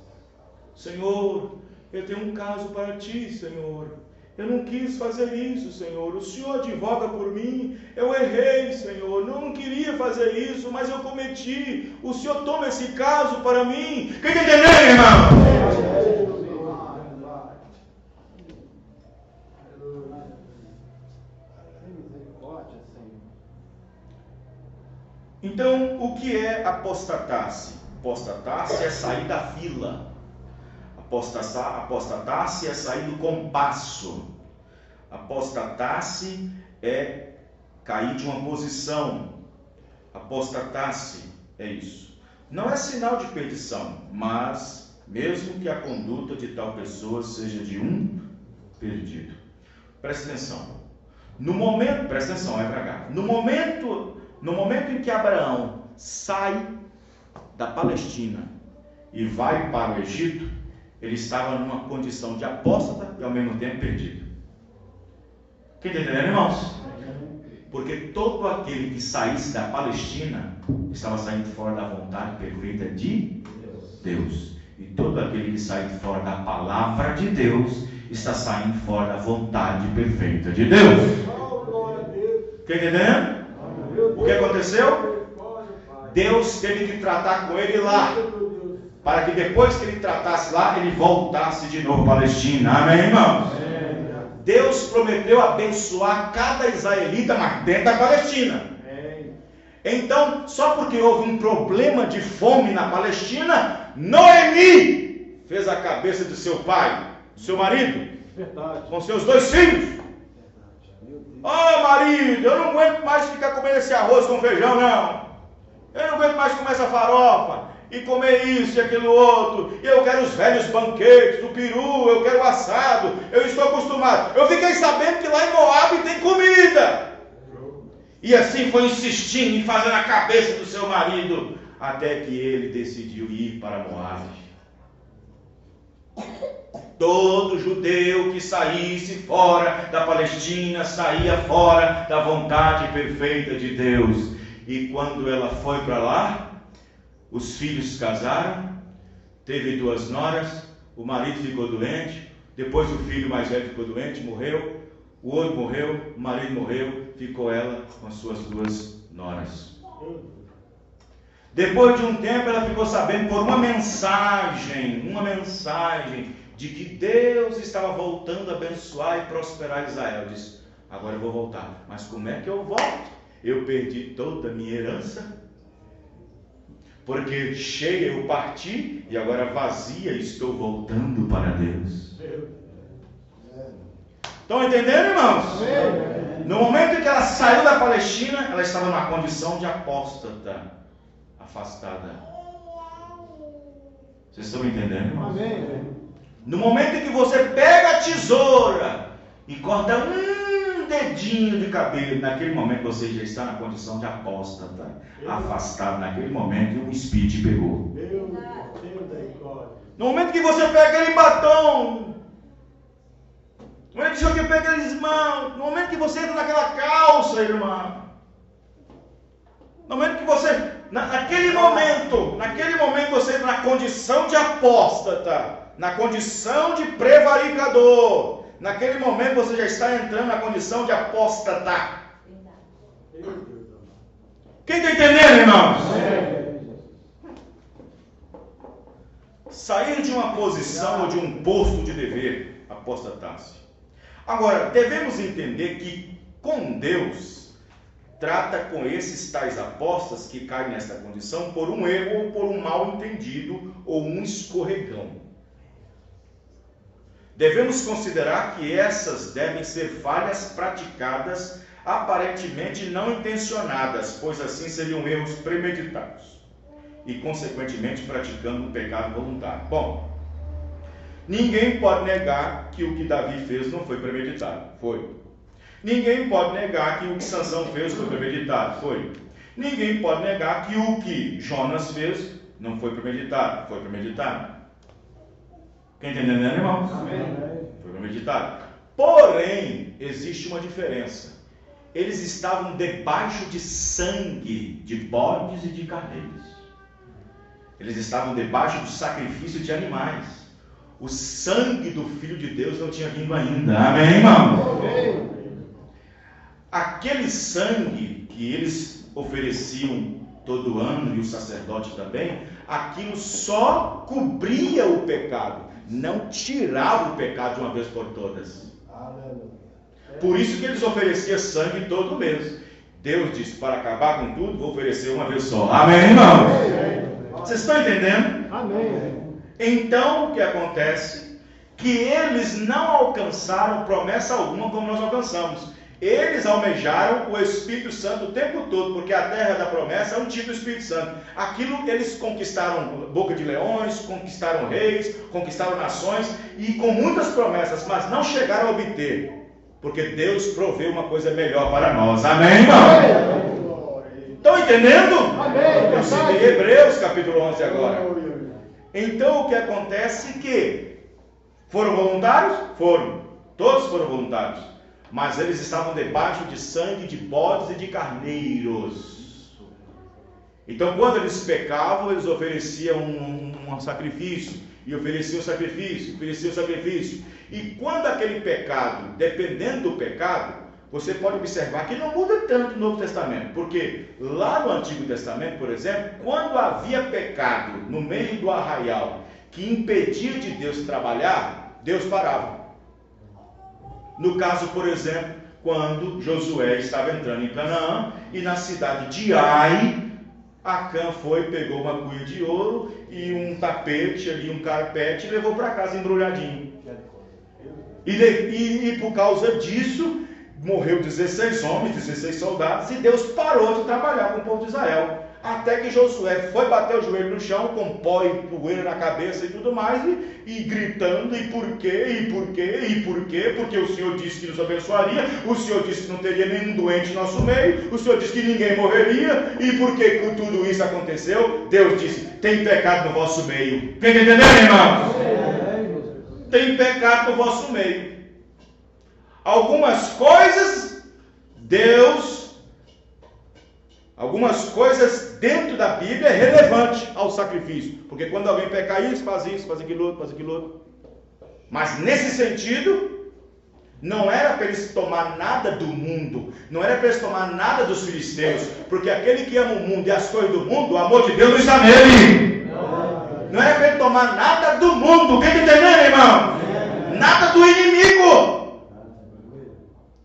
Senhor, eu tenho um caso para ti, Senhor. Eu não quis fazer isso, Senhor. O Senhor advoga por mim. Eu errei, Senhor. Não queria fazer isso, mas eu cometi. O Senhor toma esse caso para mim. Quem está entendendo, irmão? Então, o que é apostatar-se? Apostatar-se é sair da fila. Apostatar-se é sair do compasso. Apostatar-se é cair de uma posição. Apostatar-se é isso. Não é sinal de perdição, mas mesmo que a conduta de tal pessoa seja de um perdido. Presta atenção. Presta atenção, vai para cá. No momento em que Abraão sai da Palestina e vai para o Egito, ele estava numa condição de apóstata e ao mesmo tempo perdido. Quem está entendendo, irmãos? Porque todo aquele que saísse da Palestina estava saindo fora da vontade perfeita de Deus. E todo aquele que sai fora da palavra de Deus está saindo fora da vontade perfeita de Deus. Quem está entendendo? O que aconteceu? Deus teve que tratar com ele lá, para que depois que ele tratasse lá, ele voltasse de novo à Palestina. Amém, irmãos? Deus prometeu abençoar cada israelita, mas dentro da Palestina. Então, só porque houve um problema de fome na Palestina, Noemi fez a cabeça de seu pai, do seu marido, com seus 2 filhos. Oh, marido, eu não aguento mais ficar comendo esse arroz com feijão, não. Eu não aguento mais comer essa farofa e comer isso e aquilo outro. Eu quero os velhos banquetes, o peru, eu quero o assado. Eu estou acostumado. Eu fiquei sabendo que lá em Moabe tem comida. E assim foi insistindo em fazer a cabeça do seu marido, até que ele decidiu ir para Moabe. Todo judeu que saísse fora da Palestina saía fora da vontade perfeita de Deus. E quando ela foi para lá, os filhos se casaram, teve 2 noras, o marido ficou doente, depois o filho mais velho ficou doente, morreu, o outro morreu, o marido morreu, ficou ela com as suas 2 noras. Depois de um tempo ela ficou sabendo por uma mensagem de que Deus estava voltando a abençoar e prosperar Israel. Disse: agora eu vou voltar. Mas como é que eu volto? Eu perdi toda a minha herança, porque cheia eu parti e agora vazia estou voltando para Deus. Estão entendendo, irmãos? No momento em que ela saiu da Palestina, ela estava numa condição de apóstata, afastada. Vocês estão entendendo, irmãos? No momento em que você pega a tesoura e corta um dedinho de cabelo, naquele momento você já está na condição de apóstata, afastado. Naquele momento o Speed pegou. No momento que você pega aquele batom, no momento que você pega aquele esmalte, no momento que você entra naquela calça, irmão, no momento que você, naquele momento você entra na condição de apóstata, na condição de prevaricador. Naquele momento você já está entrando na condição de apóstata. Quem está entendendo, irmãos? sair de uma posição ou de um posto de dever, apostatar-se. Agora, devemos entender que com Deus, trata com esses tais apostas que caem nesta condição por um erro ou por um mal entendido ou um escorregão. Devemos considerar que essas devem ser falhas praticadas, aparentemente não intencionadas, pois assim seriam erros premeditados e, consequentemente, praticando um pecado voluntário. Bom, ninguém pode negar que o que Davi fez não foi premeditado. Foi. Ninguém pode negar que o que Sansão fez foi premeditado. Foi. Ninguém pode negar que o que Jonas fez não foi premeditado. Foi premeditado. Quem está entendendo, irmãos? Amém. Foi premeditado. Porém, existe uma diferença. Eles estavam debaixo de sangue de bodes e de carneiros. Eles estavam debaixo do sacrifício de animais. O sangue do Filho de Deus não tinha vindo ainda. Amém, irmão? Amém. Aquele sangue que eles ofereciam todo ano, e o sacerdote também, aquilo só cobria o pecado, não tirava o pecado de uma vez por todas. Por isso que eles ofereciam sangue todo mês. Deus disse, para acabar com tudo, vou oferecer uma vez só. Amém, irmão? Vocês estão entendendo? Amém. Então, o que acontece? Que eles não alcançaram promessa alguma como nós alcançamos. Eles almejaram o Espírito Santo o tempo todo, porque a terra da promessa é um tipo do Espírito Santo. Aquilo eles conquistaram boca de leões, conquistaram reis, conquistaram nações, e com muitas promessas, mas não chegaram a obter, porque Deus proveu uma coisa melhor para nós. Amém, irmão? Estão entendendo? Amém. Eu citei Hebreus capítulo 11 agora. Então o que acontece é que foram voluntários? Foram. Todos foram voluntários. Mas eles estavam debaixo de sangue de bodes e de carneiros. Então, quando eles pecavam, eles ofereciam um sacrifício. E ofereciam sacrifício, ofereciam sacrifício. E quando aquele pecado, dependendo do pecado, você pode observar que não muda tanto no Novo Testamento. Porque lá no Antigo Testamento, por exemplo, quando havia pecado no meio do arraial que impedia de Deus trabalhar, Deus parava. No caso, por exemplo, quando Josué estava entrando em Canaã e na cidade de Ai, Acã foi, pegou uma cuia de ouro e um tapete ali, um carpete, e levou para casa embrulhadinho. E por causa disso, morreu 16 homens, 16 soldados, e Deus parou de trabalhar com o povo de Israel. Até que Josué foi bater o joelho no chão, com pó e poeira na cabeça e tudo mais, e gritando, e por quê, e por quê, e por quê, porque o Senhor disse que nos abençoaria, o Senhor disse que não teria nenhum doente em nosso meio, o Senhor disse que ninguém morreria, e por que tudo isso aconteceu? Deus disse, tem pecado no vosso meio. Quem está entendendo, irmão? Tem pecado no vosso meio. Algumas coisas, algumas coisas dentro da Bíblia é relevante ao sacrifício. Porque quando alguém peca isso, faz aquilo outro, faz aquilo outro. Mas nesse sentido, não era para eles tomar nada do mundo, não era para eles tomar nada dos filisteus, porque aquele que ama o mundo e as coisas do mundo, o amor de Deus não está nele. Não era para ele tomar nada do mundo. Quem está entendendo, irmão? Nada do inimigo.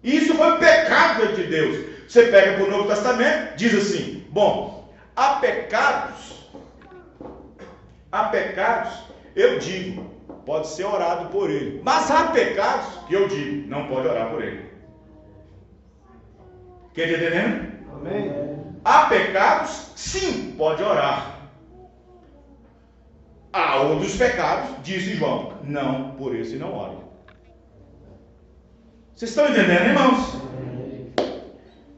Isso foi pecado de Deus. Você pega para o Novo Testamento, diz assim, bom, há pecados, eu digo, pode ser orado por ele, mas há pecados que eu digo, não pode orar por ele. Quer entendendo? Amém. Há pecados, sim, pode orar. Há outros pecados, disse João, não, por esse não ore. Vocês estão entendendo, irmãos?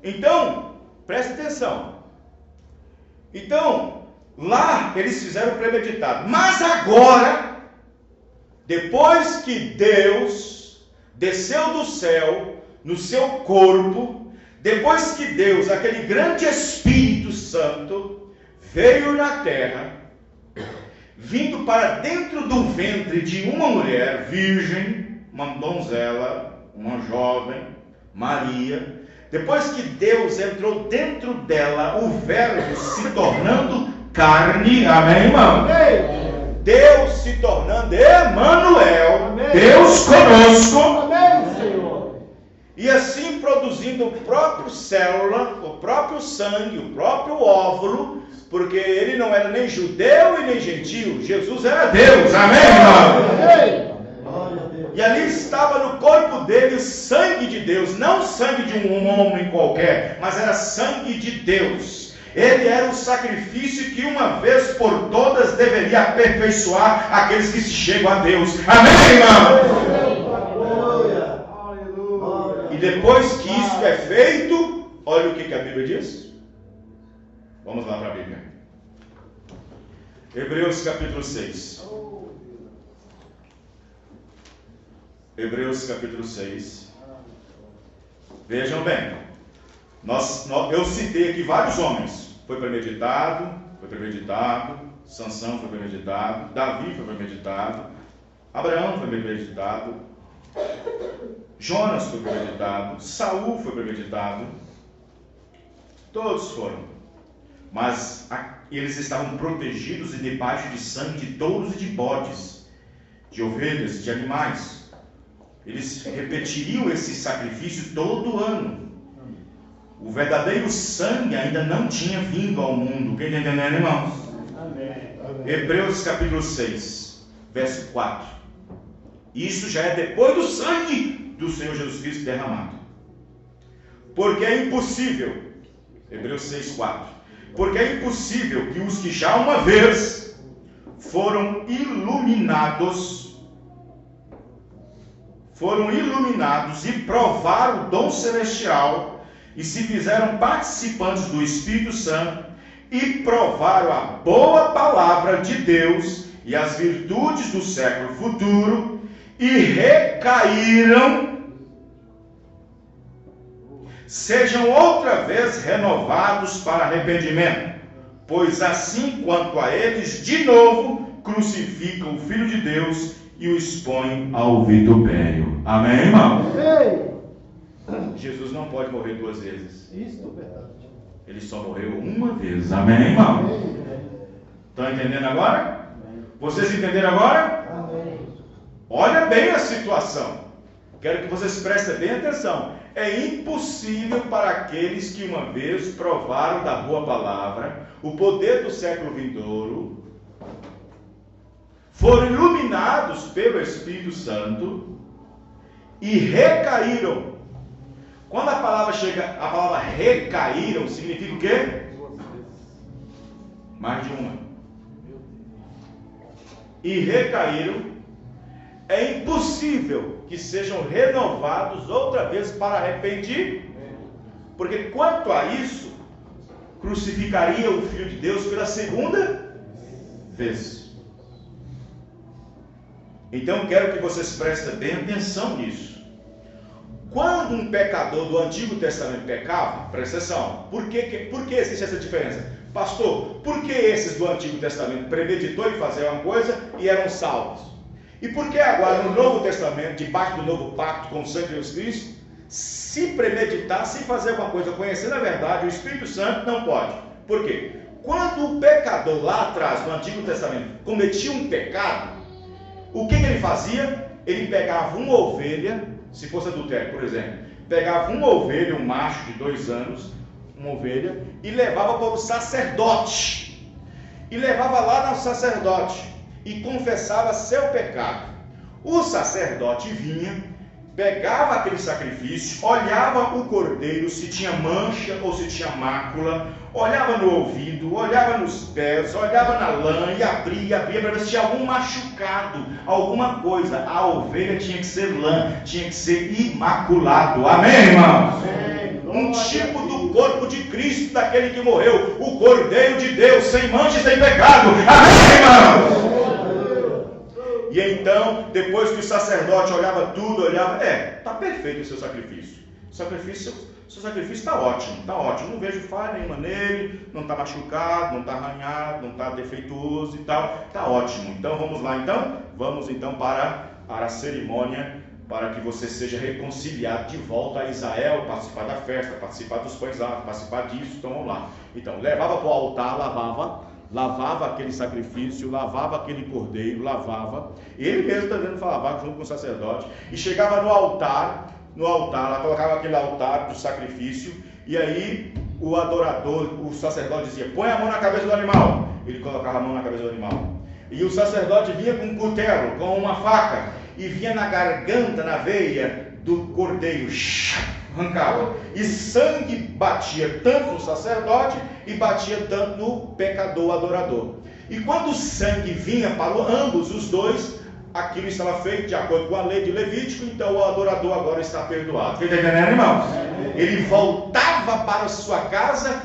Então, preste atenção. Então, lá eles fizeram premeditado. Mas agora, depois que Deus desceu do céu, no seu corpo, depois que Deus, aquele grande Espírito Santo, veio na terra, vindo para dentro do ventre de uma mulher virgem, uma donzela, uma jovem, Maria. Depois que Deus entrou dentro dela, o verbo se tornando carne, amém, irmão? Deus se tornando Emanuel, Amém. Deus conosco, Amém, Senhor. e assim produzindo o próprio célula, o próprio sangue, o próprio óvulo, porque ele não era nem judeu e nem gentil, Jesus era Deus, amém, irmão? Amém. E ali estava no corpo dele o sangue de Deus, não sangue de um homem qualquer, mas era sangue de Deus. Ele era o sacrifício que uma vez por todas deveria aperfeiçoar aqueles que se chegam a Deus. Amém, irmão? E depois que isso é feito, olha o que a Bíblia diz. Vamos lá para a Bíblia. Hebreus capítulo 6. Hebreus capítulo 6. Vejam bem. Eu citei aqui vários homens. Foi premeditado. Sansão foi premeditado. Davi foi premeditado. Abraão foi premeditado. Jonas foi premeditado. Saul foi premeditado. Todos foram. Mas eles estavam protegidos e debaixo de sangue de touros e de bodes, de ovelhas, de animais. Eles repetiriam esse sacrifício todo ano. O verdadeiro sangue ainda não tinha vindo ao mundo. Quem está entendendo, irmãos? Amém. Hebreus capítulo 6, verso 4. Isso já é depois do sangue do Senhor Jesus Cristo derramado. Porque é impossível, Hebreus 6, 4. Porque é impossível que os que já uma vez foram iluminados e provaram o dom celestial e se fizeram participantes do Espírito Santo e provaram a boa palavra de Deus e as virtudes do século futuro e recaíram, sejam outra vez renovados para arrependimento, pois assim quanto a eles de novo crucificam o Filho de Deus e o expõem ao vitupério. Amém, irmão? Amém. Jesus não pode morrer duas vezes. Isso é verdade. Ele só morreu uma vez. Amém, irmão? Amém. Estão entendendo agora? Vocês entenderam agora? Amém. Olha bem a situação. Quero que vocês prestem bem atenção. É impossível para aqueles que uma vez provaram da boa palavra, o poder do século vindouro, foram iluminados pelo Espírito Santo e recaíram. Quando a palavra chega, a palavra recaíram, significa o quê? Mais de uma. E recaíram. É impossível que sejam renovados outra vez para arrepender, porque quanto a isso, crucificaria o Filho de Deus pela segunda vez. Então quero que vocês prestem bem atenção nisso. Quando um pecador do Antigo Testamento pecava, presta atenção, por que existe essa diferença? Pastor, por que esses do Antigo Testamento premeditou em fazer uma coisa e eram salvos? E por que agora no Novo Testamento, debaixo do novo pacto com o sangue de Jesus Cristo, se premeditar, se fazer alguma coisa, conhecendo a verdade, o Espírito Santo não pode? Por quê? Quando o pecador lá atrás, no Antigo Testamento, cometia um pecado, o que ele fazia? Ele pegava uma ovelha, se fosse adultério, por exemplo, pegava uma ovelha, um macho de 2 anos, uma ovelha, e levava para o sacerdote. E levava lá no sacerdote e confessava seu pecado. O sacerdote vinha, pegava aquele sacrifício, olhava o cordeiro, se tinha mancha ou se tinha mácula, olhava no ouvido, olhava nos pés, olhava na lã e abria para ver se tinha algum machucado, alguma coisa. A ovelha tinha que ser lã, tinha que ser imaculado. Amém, irmãos? Um tipo do corpo de Cristo, daquele que morreu, o Cordeiro de Deus, sem mancha e sem pecado. Amém, irmãos? E então, depois que o sacerdote olhava tudo, está perfeito o seu sacrifício. Seu sacrifício está ótimo, não vejo falha nenhuma nele, não está machucado, não está arranhado, não está defeituoso e tal, está ótimo. Então vamos então para a cerimônia, para que você seja reconciliado de volta a Israel, participar da festa, participar dos pães, participar disso. Então vamos lá. Então levava para o altar, lavava aquele sacrifício, lavava aquele cordeiro, lavava. Ele mesmo também falava junto com o sacerdote. E chegava no altar, lá colocava aquele altar do sacrifício. E aí o adorador, o sacerdote dizia: põe a mão na cabeça do animal. Ele colocava a mão na cabeça do animal. E o sacerdote vinha com um cutelo, com uma faca, e vinha na garganta, na veia do cordeiro, arrancava. E sangue batia tanto no sacerdote e batia tanto no pecador adorador. E quando o sangue vinha para ambos os dois, aquilo estava feito de acordo com a lei de Levítico, então o adorador agora está perdoado. Está entendendo, irmãos? Ele voltava para a sua casa.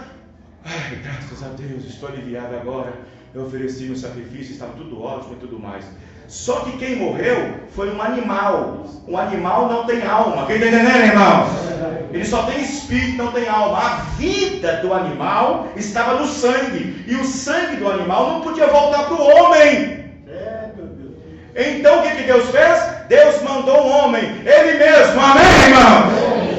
Ai, graças a Deus, estou aliviado agora. Eu ofereci meu sacrifício, estava tudo ótimo e tudo mais. Só que quem morreu foi um animal. Um animal não tem alma. Quem está entendendo, irmãos? Ele só tem espírito, não tem alma. A vida do animal estava no sangue. E o sangue do animal não podia voltar para o homem. Então o que Deus fez? Deus mandou um homem, Ele mesmo, amém, irmãos?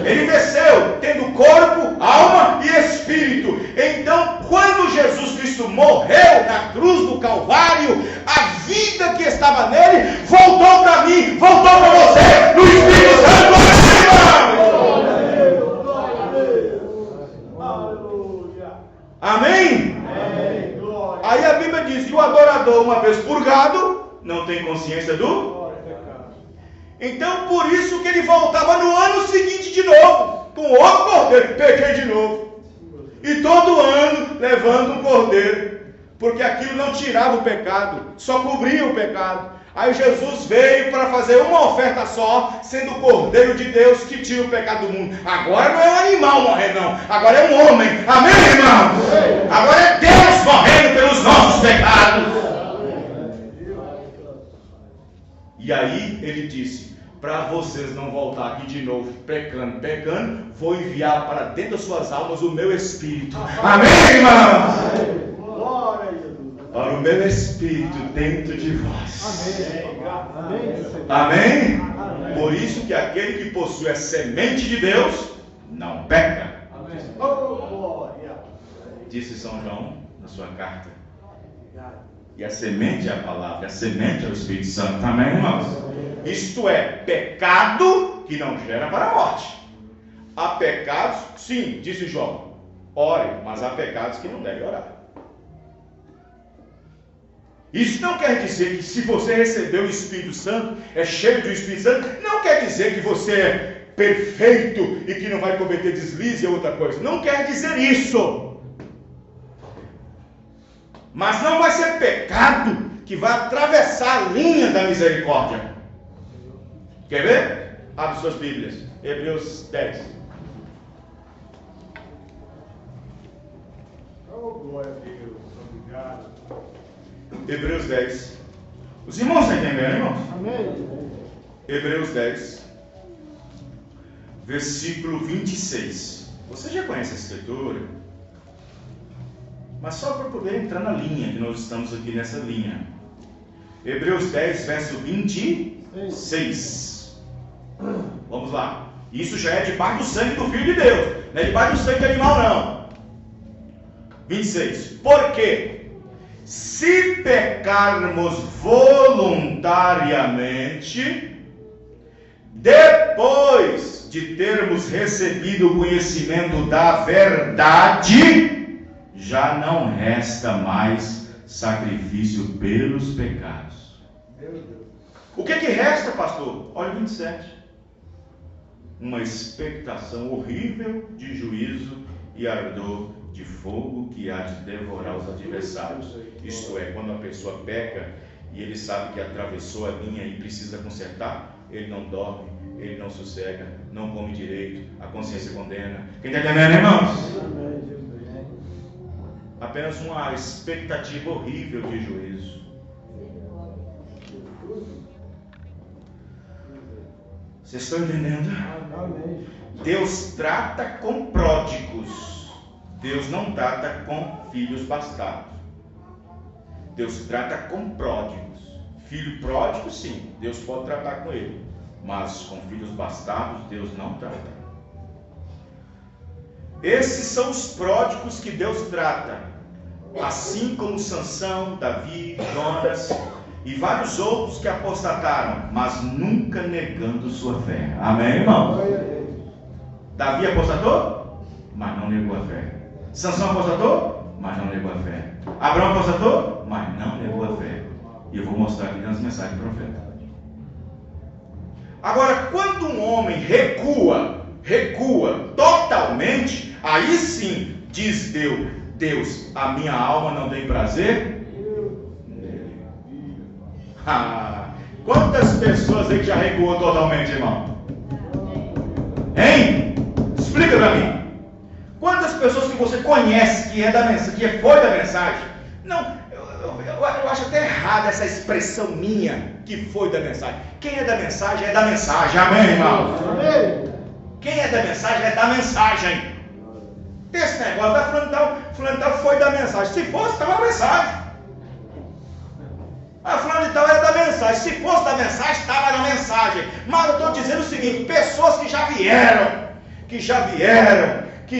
Ele desceu, tendo corpo, alma e espírito. Então, quando Jesus Cristo morreu na cruz do Calvário, a vida que estava nele voltou para mim, voltou para você, no Espírito Santo. Amém? Aí a Bíblia diz que o adorador, uma vez purgado, não tem consciência do... Então, por isso que ele voltava no ano seguinte de novo, com outro cordeiro, pequei de novo. E todo ano levando um cordeiro, porque aquilo não tirava o pecado, só cobria o pecado. Aí Jesus veio para fazer uma oferta só, sendo o Cordeiro de Deus que tira o pecado do mundo. Agora não é um animal morrer, não. Agora é um homem. Amém, irmão? Agora é Deus morrendo pelos nossos pecados. E aí ele disse: para vocês não voltar aqui de novo pecando, vou enviar para dentro das suas almas o meu Espírito. Amém, irmãos? Para o meu Espírito dentro de vós. Amém? Por isso que aquele que possui a semente de Deus não peca. Disse São João na sua carta. E a semente é a palavra, a semente é o Espírito Santo. Amém, irmãos? Isto é, pecado que não gera para a morte. Há pecados, sim, disse João, ore, mas há pecados que não devem orar. Isso não quer dizer que se você recebeu o Espírito Santo, é cheio do Espírito Santo, não quer dizer que você é perfeito e que não vai cometer deslize ou outra coisa. Não quer dizer isso. Mas não vai ser pecado que vai atravessar a linha da misericórdia. Quer ver? Abre suas Bíblias. Hebreus 10. Oh, glória a Deus. Obrigado. Hebreus 10. Os irmãos estão entendendo, irmãos? Amém. Hebreus 10, versículo 26. Você já conhece a escritura? Mas só para poder entrar na linha, que nós estamos aqui nessa linha. Hebreus 10, verso 26. Vamos lá. Isso já é debaixo do sangue do Filho de Deus. Não é debaixo do sangue de animal, não. 26. Porque se pecarmos voluntariamente, depois de termos recebido o conhecimento da verdade, já não resta mais sacrifício pelos pecados. O que resta, pastor? Olha o 27. Uma expectação horrível de juízo e ardor de fogo que há de devorar os adversários. Isto é, quando a pessoa peca e ele sabe que atravessou a linha e precisa consertar, ele não dorme, ele não sossega, não come direito, a consciência condena. Quem está entendendo, irmãos? Apenas uma expectativa horrível de juízo. Vocês estão entendendo? Deus trata com pródigos. Deus não trata com filhos bastardos. Deus trata com pródigos. Filho pródigo, sim, Deus pode tratar com ele. Mas com filhos bastardos, Deus não trata. Esses são os pródigos que Deus trata. assim como Sansão, Davi, Jonas e vários outros que apostataram, mas nunca negando sua fé. Amém, irmão? Davi apostatou, mas não negou a fé. Sansão apostatou, mas não negou a fé. Abraão apostatou, mas não negou a fé. E eu vou mostrar aqui nas mensagens do profeta. Agora, quando um homem recua totalmente, aí sim, diz Deus, a minha alma não tem prazer nele. Quantas pessoas aí que já recuou totalmente, irmão? Hein? Explica para mim. Quantas pessoas que você conhece que é da mensagem, que foi da mensagem? Não, eu acho até errada essa expressão minha, que foi da mensagem. Quem é da mensagem é da mensagem. Amém, irmão? Amém. Quem é da mensagem é da mensagem. Esse negócio da fulano de tal foi da mensagem. Se fosse, estava na mensagem. A fulano de tal era da mensagem. Se fosse da mensagem, estava na mensagem. Mas eu estou dizendo o seguinte: pessoas que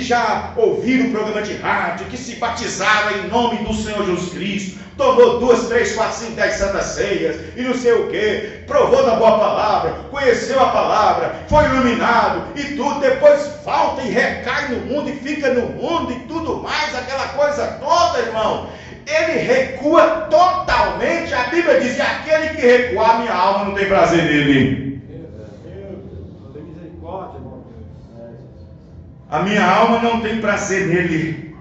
já ouviram o programa de rádio, que se batizaram em nome do Senhor Jesus Cristo, tomou 2, 3, 4, 5, 10 santas ceias e não sei o que, provou da boa palavra, conheceu a palavra, foi iluminado e tudo, depois volta e recai no mundo e fica no mundo e tudo mais, aquela coisa toda, irmão. Ele recua totalmente. A Bíblia diz: e aquele que recuar, minha alma não tem prazer nele. A minha alma não tem prazer nele.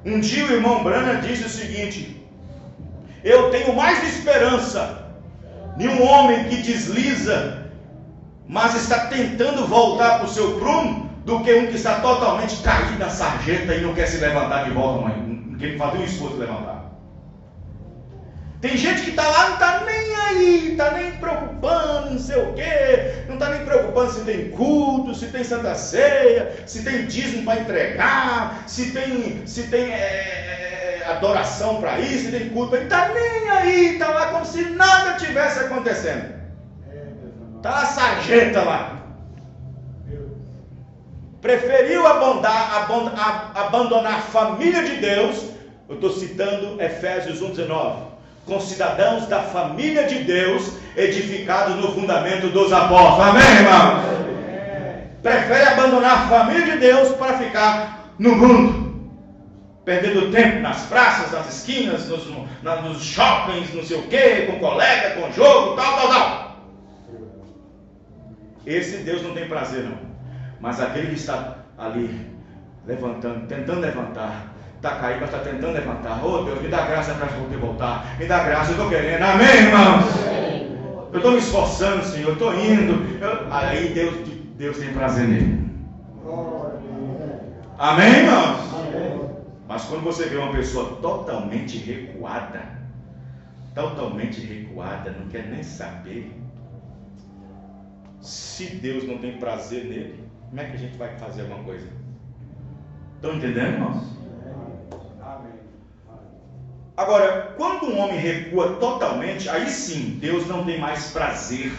Um dia o irmão Branham disse o seguinte: eu tenho mais esperança de um homem que desliza, mas está tentando voltar para o seu prumo, do que um que está totalmente caído na sarjeta e não quer se levantar de volta, não quer fazer um esforço de levantar. Tem gente que está lá, não está nem aí, está nem preocupando, não sei o quê, não está nem preocupando se tem culto, se tem santa ceia, se tem dízimo para entregar, se tem adoração para isso, se tem culto, ele está nem aí, está lá como se nada tivesse acontecendo. Está a sarjeta lá. Preferiu abandonar a família de Deus. Eu estou citando Efésios 1,19. Com cidadãos da família de Deus, edificados no fundamento dos apóstolos. Amém, irmão? Prefere abandonar a família de Deus para ficar no mundo, perdendo tempo nas praças, nas esquinas, nos shoppings, não sei o que, com colega, com jogo, tal. Esse Deus não tem prazer, não. Mas aquele que está ali levantando, tentando levantar, está caído, mas está tentando levantar. Oh Deus, me dá graça para poder voltar. Me dá graça, eu estou querendo. Amém, irmãos? Eu estou me esforçando, Senhor, eu estou indo. Aí Deus tem prazer nele. Amém, irmãos? Mas quando você vê uma pessoa totalmente recuada, não quer nem saber, se Deus não tem prazer nele, como é que a gente vai fazer alguma coisa? Estão entendendo, irmãos? Agora, quando um homem recua totalmente, aí sim, Deus não tem mais prazer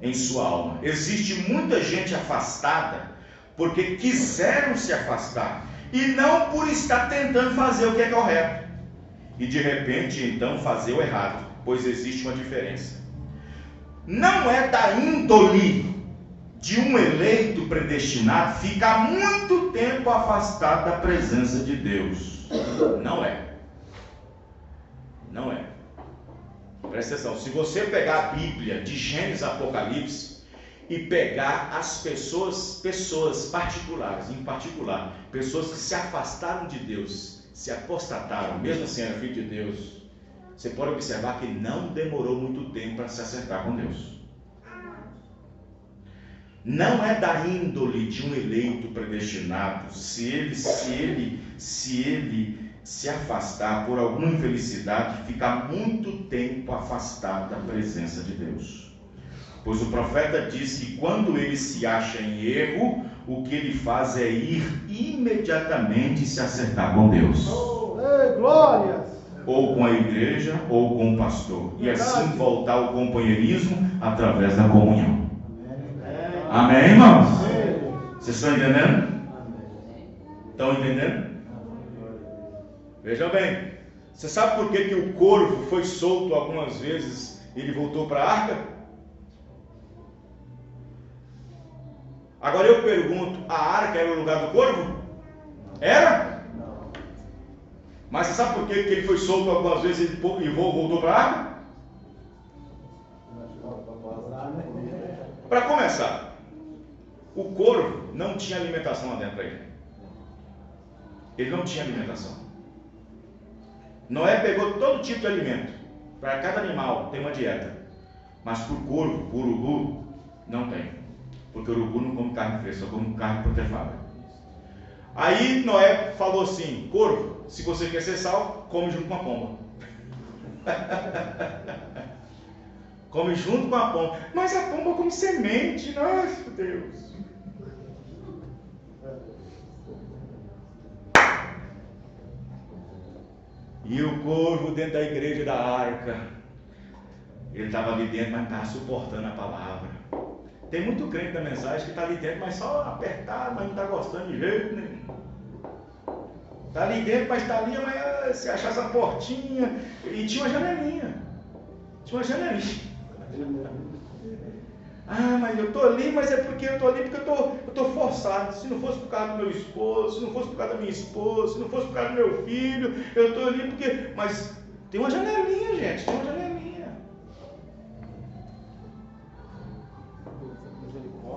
em sua alma. Existe muita gente afastada porque quiseram se afastar e não por estar tentando fazer o que é correto. E de repente, então, fazer o errado, pois existe uma diferença. Não é da índole de um eleito predestinado ficar muito tempo afastado da presença de Deus. Não é. Presta atenção, se você pegar a Bíblia de Gênesis a Apocalipse e pegar as pessoas particulares, em particular, pessoas que se afastaram de Deus, se apostataram, mesmo assim eram filhos de Deus, você pode observar que não demorou muito tempo para se acertar com Deus. Não é da índole de um eleito predestinado, se ele se afastar por alguma infelicidade, ficar muito tempo afastado da presença de Deus. Pois o profeta diz que quando ele se acha em erro, o que ele faz é ir imediatamente se acertar com Deus. Glórias! Ou com a igreja, ou com o pastor. E assim voltar ao companheirismo através da comunhão. Amém, irmãos? Vocês estão entendendo? Estão entendendo? Vejam bem, você sabe por que o corvo foi solto algumas vezes e ele voltou para a arca? Agora eu pergunto, a arca era o lugar do corvo? Era? Mas você sabe por que ele foi solto algumas vezes e voltou para a arca? Para começar, o corvo não tinha alimentação lá dentro dele. Ele não tinha alimentação. Noé pegou todo tipo de alimento. Para cada animal tem uma dieta. Mas para o corvo, para o urubu, não tem. Porque o urubu não come carne fresca, só come carne protefada. Aí Noé falou assim: corvo, se você quer ser salvo, come junto com a pomba. Come junto com a pomba. Mas a pomba come semente. Nossa, Deus. E o corvo dentro da igreja da arca, ele estava ali dentro, mas estava suportando a palavra. Tem muito crente da mensagem que está ali dentro, mas só apertado, mas não está gostando de jeito nenhum. Está ali dentro, mas está ali, mas se achar essa portinha. E tinha uma janelinha. Ah, mas eu estou ali, mas é porque eu estou ali porque eu estou forçado. Se não fosse por causa do meu esposo, se não fosse por causa da minha esposa, se não fosse por causa do meu filho, eu estou ali porque... Mas tem uma janelinha, gente, tem uma janelinha.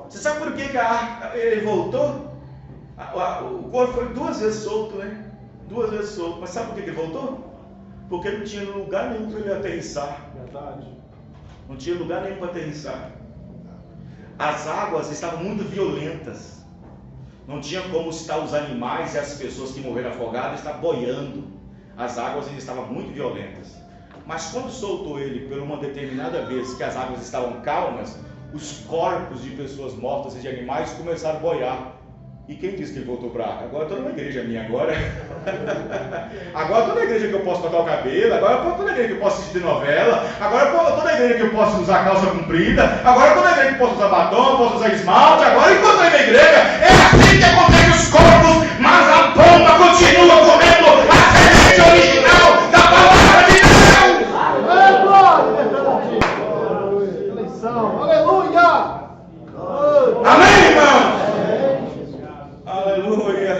Você sabe por que ele voltou? O corpo foi 2 vezes solto, né? 2 vezes solto. Mas sabe por que ele voltou? Porque não tinha lugar nenhum para ele aterrissar. Verdade. Não tinha lugar nenhum para aterrissar. As águas estavam muito violentas. Não tinha como estar os animais e as pessoas que morreram afogadas estar boiando. As águas ainda estavam muito violentas. Mas quando soltou ele por uma determinada vez que as águas estavam calmas, os corpos de pessoas mortas e de animais começaram a boiar. E quem disse que ele voltou para a arca? Agora eu estou numa igreja minha agora. Agora eu estou na igreja que eu posso cortar o cabelo. Agora eu estou na igreja que eu posso assistir novela. Agora eu estou na igreja que eu posso usar calça comprida. Agora eu estou na igreja que eu posso usar batom, posso usar esmalte. Agora eu estou na igreja. É assim que acontece os corpos. Mas a pomba continua comendo a semente original da palavra de Deus. Eleição. Aleluia. Amém, irmão? Aleluia.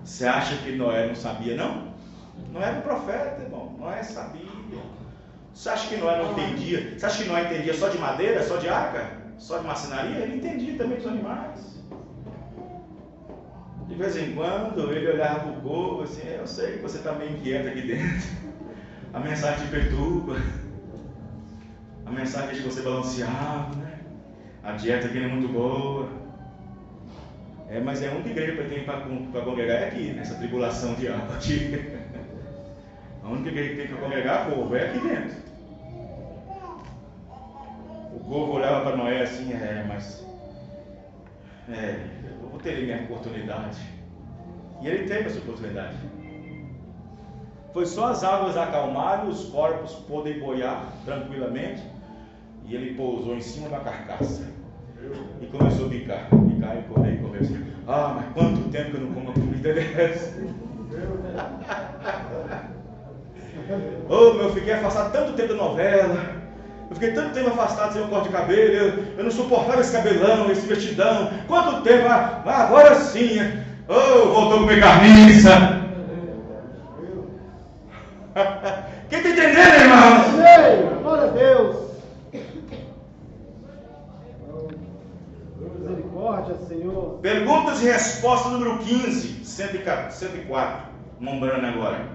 Você acha que Noé não sabia, não? Noé era um profeta, irmão. Noé sabia. Você acha que Noé não entendia? Você acha que Noé entendia só de madeira, só de arca? Só de marcenaria? Ele entendia também dos animais. De vez em quando ele olhava para o povo assim: eu sei que você está meio inquieto aqui dentro. A mensagem te perturba. A mensagem deixa você balanceado, né? A dieta aqui não é muito boa. Mas é a única igreja que tem para congregar é aqui, nessa tribulação de água aqui. A única igreja que tem para congregar, povo, é aqui dentro. O povo olhava para Noé assim: eu vou ter minha oportunidade. E ele teve essa oportunidade. Foi só as águas acalmarem, os corpos poderem boiar tranquilamente. E ele pousou em cima da carcaça e começou a bicar e comer. Ah, mas quanto tempo que eu não como uma comida dessa? Eu fiquei afastado tanto tempo da novela. Eu fiquei tanto tempo afastado sem um corte de cabelo. Eu não suportava esse cabelão, esse vestidão. Quanto tempo? Agora sim. Voltou a comer carniça. Quem está entendendo, irmão? Glória a Deus. Misericórdia, Senhor. Perguntas e respostas número 15, 104. Lembrando agora.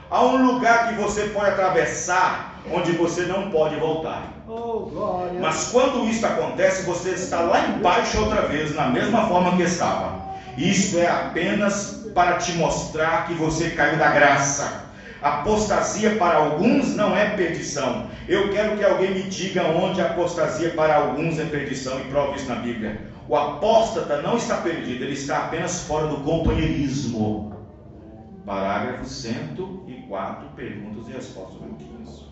Há um lugar que você pode atravessar, onde você não pode voltar. Oh, glória. Mas quando isso acontece, você está lá embaixo outra vez, na mesma forma que estava. Isso é apenas para te mostrar que você caiu da graça. Apostasia para alguns não é perdição. Eu quero que alguém me diga onde a apostasia para alguns é perdição e prove isso na Bíblia. O apóstata não está perdido, ele está apenas fora do companheirismo. Parágrafo 104, perguntas e respostas número 15.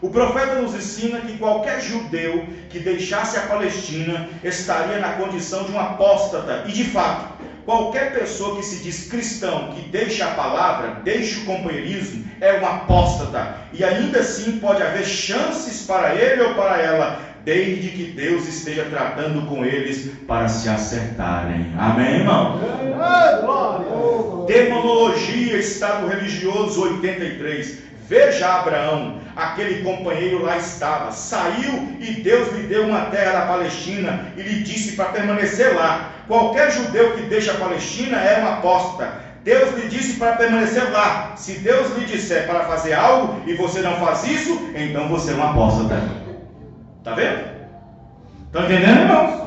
O profeta nos ensina que qualquer judeu que deixasse a Palestina estaria na condição de um apóstata. E de fato, qualquer pessoa que se diz cristão, que deixa a palavra, deixa o companheirismo, é um apóstata. E ainda assim pode haver chances para ele ou para ela, desde que Deus esteja tratando com eles para se acertarem. Amém, irmão? Demonologia, Estado Religioso 83. Veja Abraão, aquele companheiro lá estava, saiu e Deus lhe deu uma terra da Palestina e lhe disse para permanecer lá. Qualquer judeu que deixa a Palestina é um apóstata. Deus lhe disse para permanecer lá. Se Deus lhe disser para fazer algo e você não faz isso, então você é um apóstata. Está vendo? Estão entendendo, irmãos?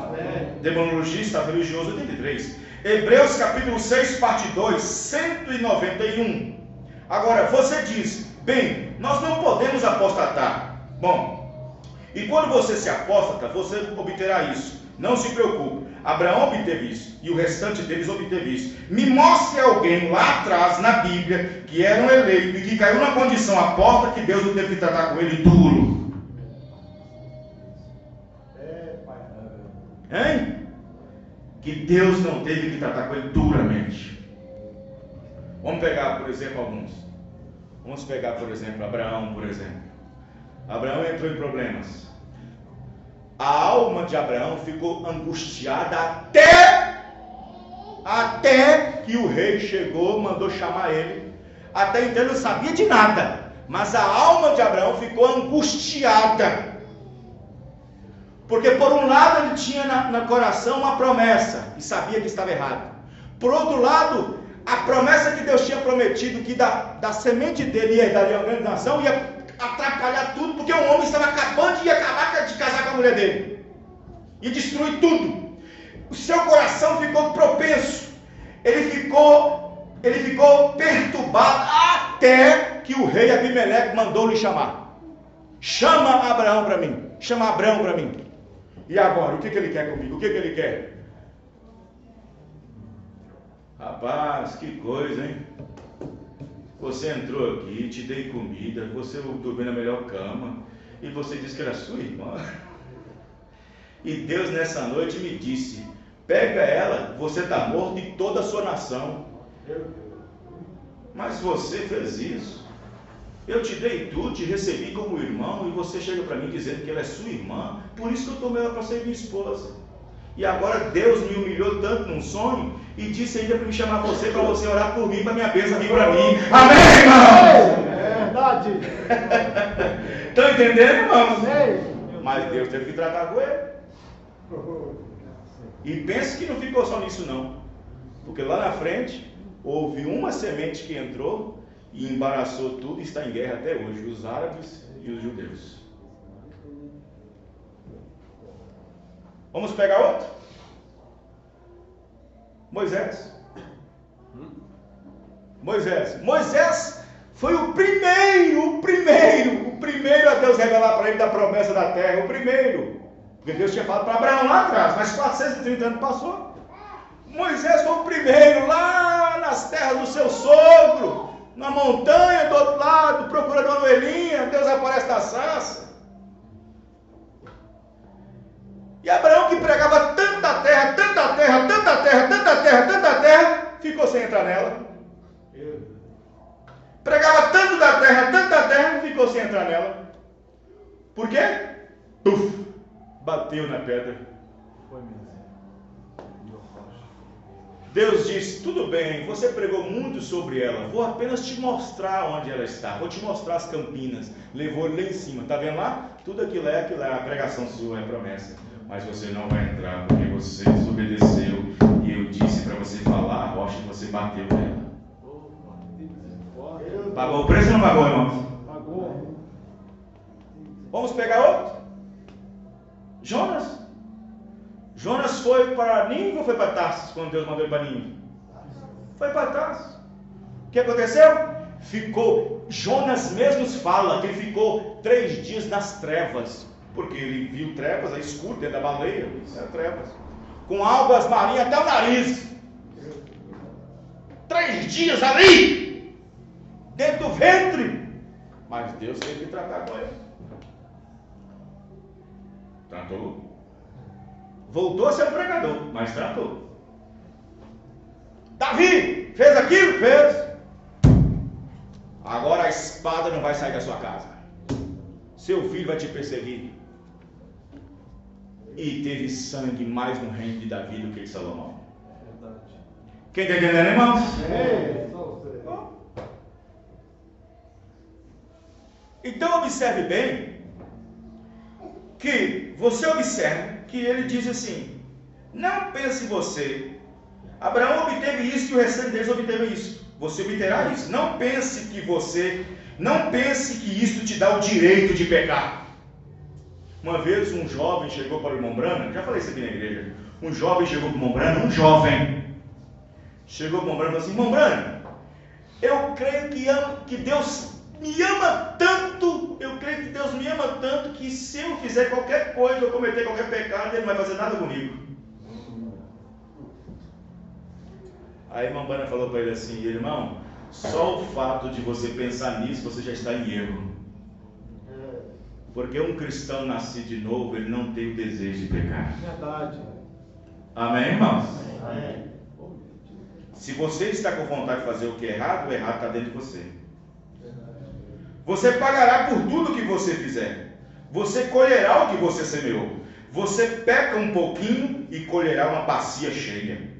Demonologia, Estado Religioso 83. Hebreus capítulo 6, parte 2, 191. Agora, você diz, bem, nós não podemos apostatar. Bom, e quando você se apóstata, você obterá isso. Não se preocupe. Abraão obteve isso, e o restante deles obteve isso. Me mostre alguém lá atrás, na Bíblia, que era um eleito e que caiu na condição apóstata, que Deus não teve que tratar com ele duro. Hein? Que Deus não teve que tratar com ele duramente. Vamos pegar, por exemplo, alguns. Vamos pegar, por exemplo, Abraão, por exemplo. Abraão entrou em problemas. A alma de Abraão ficou angustiada até que o rei chegou, mandou chamar ele. Até então ele não sabia de nada, mas a alma de Abraão ficou angustiada. Porque por um lado ele tinha no coração uma promessa e sabia que estava errado. Por outro lado, a promessa que Deus tinha prometido, que da semente dele ia herdar uma grande nação, ia atrapalhar tudo, porque um homem estava acabando de acabar de casar com a mulher dele e destruir tudo. O seu coração ficou propenso, ele ficou perturbado até que o rei Abimeleque mandou lhe chamar. Chama Abraão para mim, chama Abraão para mim. E agora, o que ele quer comigo? O que ele quer? Rapaz, que coisa, hein? Você entrou aqui, te dei comida, você dormiu na melhor cama, e você disse que era sua irmã. E Deus nessa noite me disse, pega ela, você está morto e toda a sua nação. Mas você fez isso. Eu te dei tudo, te recebi como irmão, e você chega para mim dizendo que ela é sua irmã, por isso que eu tomei ela para ser minha esposa. E agora Deus me humilhou tanto num sonho, e disse ainda para me chamar você, para você orar por mim, para minha bênção vir para mim. Amém, irmão? É verdade. Estão entendendo, irmãos? Mas Deus teve que tratar com ele. E pense que não ficou só nisso não. Porque lá na frente, houve uma semente que entrou, e embaraçou tudo e está em guerra até hoje, os árabes e os judeus. Vamos pegar outro? Moisés foi o primeiro a Deus revelar para ele da promessa da terra, o primeiro, porque Deus tinha falado para Abraão lá atrás, mas 430 anos passou. Moisés foi o primeiro lá nas terras do seu sogro, na montanha do outro lado, procurando uma ovelhinha. Deus aparece na sarça. E Abraão, que pregava tanta terra, ficou sem entrar nela. Pregava tanto da terra, ficou sem entrar nela. Por quê? Bateu na pedra. Deus disse, tudo bem, você pregou muito sobre ela, vou apenas te mostrar onde ela está, vou te mostrar as campinas. Levou ele lá em cima, está vendo lá? Tudo aquilo é a pregação sua, é a promessa. Mas você não vai entrar, porque você desobedeceu, e eu disse para você falar a rocha e você bateu nela. Pagou o preço ou não pagou, irmão? Pagou. Vamos pegar outro? Jonas foi para Nínive ou foi para Tarsis, quando Deus mandou ele para Nínive? Foi para Tarsis. O que aconteceu? Jonas mesmo fala que ele ficou 3 dias nas trevas, porque ele viu trevas, escuro dentro da baleia, isso era trevas, com algas marinhas até o nariz. 3 dias ali, dentro do ventre, mas Deus teve que tratar com ele. Tratou. Voltou a ser um pregador, mas tratou. Davi fez aquilo? Fez. Agora a espada não vai sair da sua casa. Seu filho vai te perseguir. E teve sangue mais no reino de Davi do que de Salomão. Quem está entendendo, irmãos? Então observe bem que você observa que ele diz assim: não pense você, Abraão obteve isso e o restante deles obteve isso. Você obterá isso. Não pense que isto te dá o direito de pecar. Uma vez um jovem chegou para o irmão Branham, já falei isso aqui na igreja. Um jovem chegou para o irmão Branham, chegou para o irmão Branham e falou assim: irmão Branham, eu creio que Deus me ama tanto, que se eu fizer qualquer coisa, eu cometer qualquer pecado, Ele não vai fazer nada comigo. Aí o irmão Branham falou para ele assim: irmão, só o fato de você pensar nisso, você já está em erro. Porque um cristão nascido de novo, ele não tem o desejo de pecar. Verdade. Amém, irmãos? Amém. Se você está com vontade de fazer o que é errado, o errado está dentro de você. Você pagará por tudo que você fizer. Você colherá o que você semeou. Você peca um pouquinho e colherá uma bacia cheia.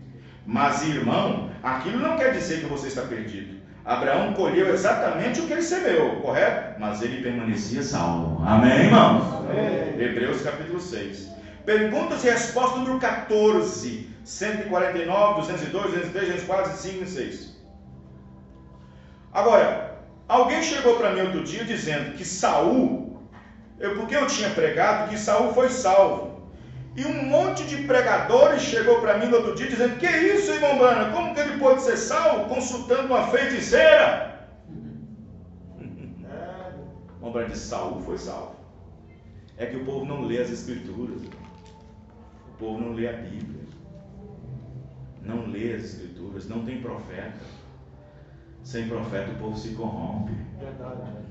Mas, irmão, aquilo não quer dizer que você está perdido. Abraão colheu exatamente o que ele semeou, correto? Mas ele permanecia salvo. Amém, irmãos? Amém. Hebreus capítulo 6. Perguntas e respostas número 14. 149, 202, 203, 204, 205 e 6. Agora, alguém chegou para mim outro dia dizendo que Saul, porque eu tinha pregado que Saul foi salvo. E um monte de pregadores chegou para mim no outro dia dizendo: que isso, irmão Branham? Como que ele pode ser salvo consultando uma feiticeira? Irmão Branham disse: Saul foi salvo. É que o povo não lê as escrituras. O povo não lê a Bíblia. Não lê as escrituras. Não tem profeta. Sem profeta o povo se corrompe.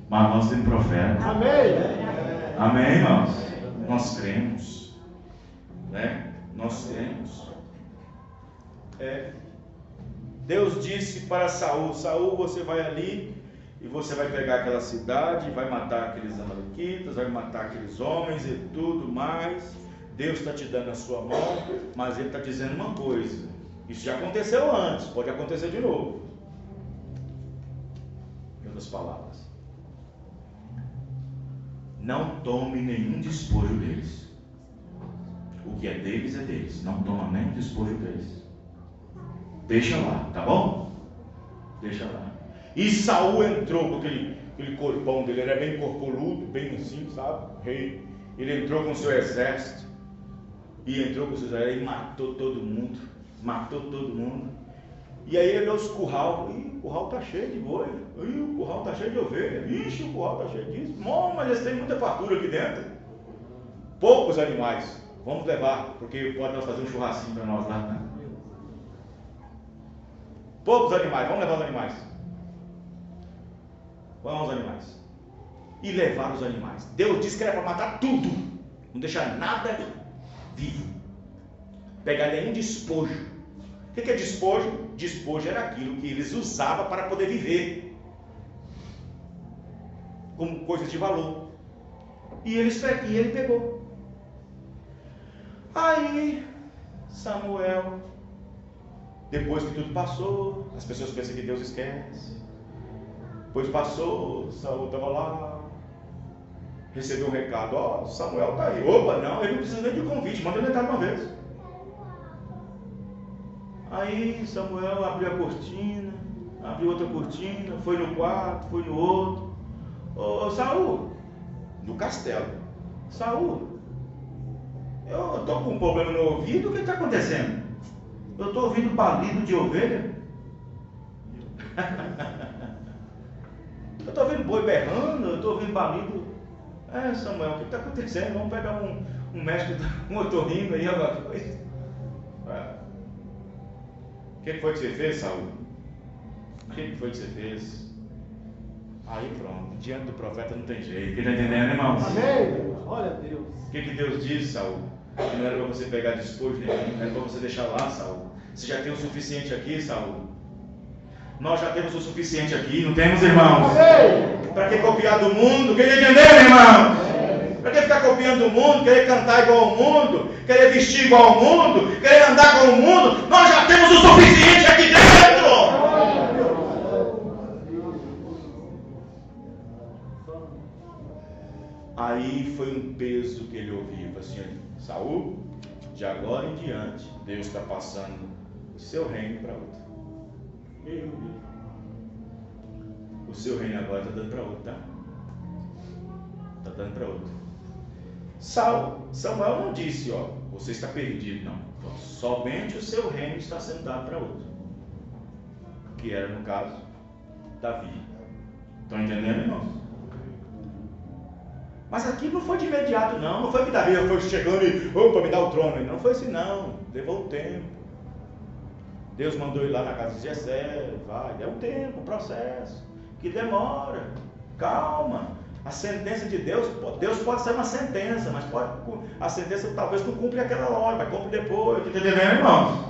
Mas nós temos profeta. Amém. Amém, irmãos? Nós cremos. Nós temos. Deus disse para Saul: Saul, você vai ali e você vai pegar aquela cidade, vai matar aqueles amalequitas, vai matar aqueles homens e tudo mais. Deus está te dando a sua mão, mas Ele está dizendo uma coisa: isso já aconteceu antes, pode acontecer de novo. Em outras palavras, não tome nenhum despojo deles. O que é deles, não toma nem despojo deles. Deixa lá, tá bom? Deixa lá. E Saul entrou com aquele corpão dele, era bem corpuludo, bem assim, sabe? Rei. Ele entrou com o seu exército. E entrou com o seu exército e matou todo mundo. E aí ele olhou os curral. Ih, o curral está cheio de boi. Ih, o curral está cheio de ovelha. Ixi, o curral está cheio disso. Mas eles têm muita fartura aqui dentro. Poucos animais. Vamos levar, porque pode nós fazer um churrasquinho para nós lá. Poucos animais, vamos levar os animais. Vamos os animais. E levar os animais. Deus disse que era para matar tudo. Não deixar nada vivo. Pegar nenhum despojo. O que é despojo? Despojo era aquilo que eles usavam para poder viver. Como coisas de valor. E ele pegou. Aí, Samuel, depois que tudo passou, as pessoas pensam que Deus esquece. Depois passou, Saul estava lá, recebeu um recado: ó, Samuel está aí. Opa, não, ele não precisa nem de convite, manda ele entrar uma vez. Aí Samuel abriu a cortina, abriu outra cortina, foi no quarto, foi no outro. Ô Saul, no castelo. Saul, eu estou com um problema no ouvido, o que está acontecendo? Eu estou ouvindo balido de ovelha. Eu estou ouvindo boi berrando, eu estou ouvindo balido. Samuel, o que está acontecendo? Vamos pegar um médico, um otorrino aí, alguma coisa. O que foi que você fez, Saul? O que foi que você fez? Aí pronto, diante do profeta não tem jeito. Quem está entendendo, irmãos? Amém. Olha Glória a Deus. O que Deus diz, Saul? Que não era para você pegar despojo nenhum, não era para você deixar lá, Saul. Você já tem o suficiente aqui, Saul. Nós já temos o suficiente aqui, não temos, irmãos? Para que copiar do mundo? Quem entendeu, irmão? Para que ficar copiando o mundo, querer cantar igual ao mundo, querer vestir igual ao mundo, querer andar com o mundo? Nós já temos o suficiente aqui dentro. Aí foi um peso que ele ouviu, assim, Saul, de agora em diante, Deus está passando o seu reino para outro. O seu reino agora está dando para outro, tá? Está dando para outro. Samuel não disse, ó, você está perdido, não. Somente o seu reino está sendo dado para outro. Que era, no caso, Davi. Estão entendendo, irmãos? Mas aqui não foi de imediato, não. Não foi que Davi foi chegando e, opa, me dá o trono. Não foi assim, não. Levou o tempo. Deus mandou ir lá na casa de Jessé. Vai, deu um tempo, um processo. Que demora. Calma. A sentença de Deus pode ser uma sentença, mas a sentença talvez não cumpre aquela hora, mas cumpre depois. Está entendendo, irmãos?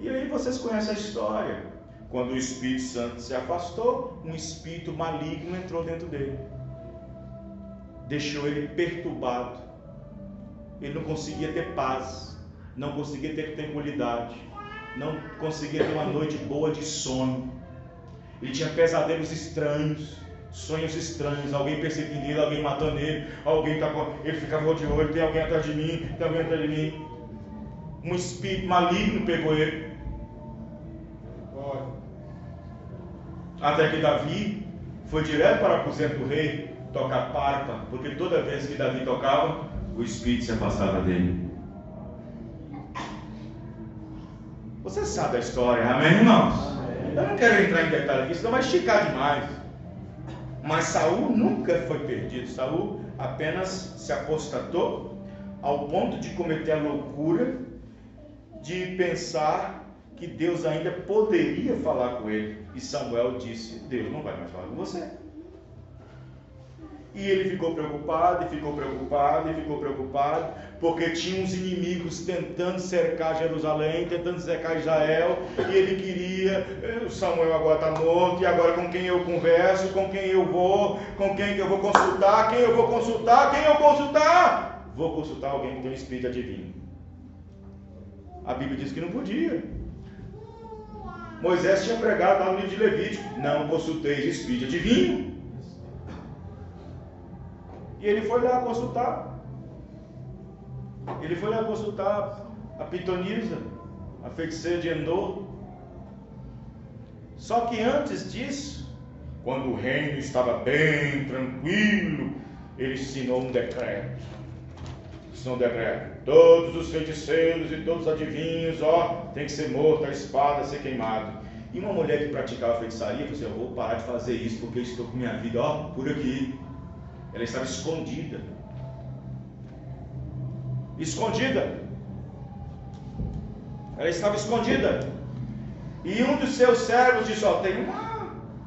E aí vocês conhecem a história. Quando o Espírito Santo se afastou, um espírito maligno entrou dentro dele. Deixou ele perturbado. Ele não conseguia ter paz, não conseguia ter tranquilidade, não conseguia ter uma noite boa de sono. Ele tinha pesadelos estranhos, sonhos estranhos, alguém perseguindo ele, alguém matando ele, ele ficava de olho, tem alguém atrás de mim, tem alguém atrás de mim. Um espírito maligno pegou ele. Até que Davi foi direto para o aposento do rei tocar harpa, porque toda vez que Davi tocava, o espírito se afastava dele. Você sabe a história, amém, irmãos? Eu não quero entrar em detalhe aqui, senão vai esticar demais. Mas Saul nunca foi perdido. Saul apenas se apostatou ao ponto de cometer a loucura de pensar que Deus ainda poderia falar com ele. E Samuel disse, Deus não vai mais falar com você. E ele ficou preocupado, porque tinha uns inimigos tentando cercar Jerusalém, tentando cercar Israel, e ele queria, Samuel agora está morto, e agora com quem eu converso, com quem eu vou, com quem que eu vou consultar, quem eu vou consultar? Vou consultar alguém que tem um espírito adivinho. A Bíblia diz que não podia. Moisés tinha pregado lá no livro de Levítico, não consulteis espírito adivinho. E ele foi lá consultar. Ele foi lá consultar a pitonisa, a feiticeira de Endor. Só que antes disso, quando o reino estava bem tranquilo, ele assinou um decreto. Todos os feiticeiros e todos os adivinhos, tem que ser morto, a espada ser queimado. E uma mulher que praticava feitiçaria falou assim, eu vou parar de fazer isso, porque eu estou com minha vida, por aqui. Ela estava escondida. Ela estava escondida. E um dos seus servos disse,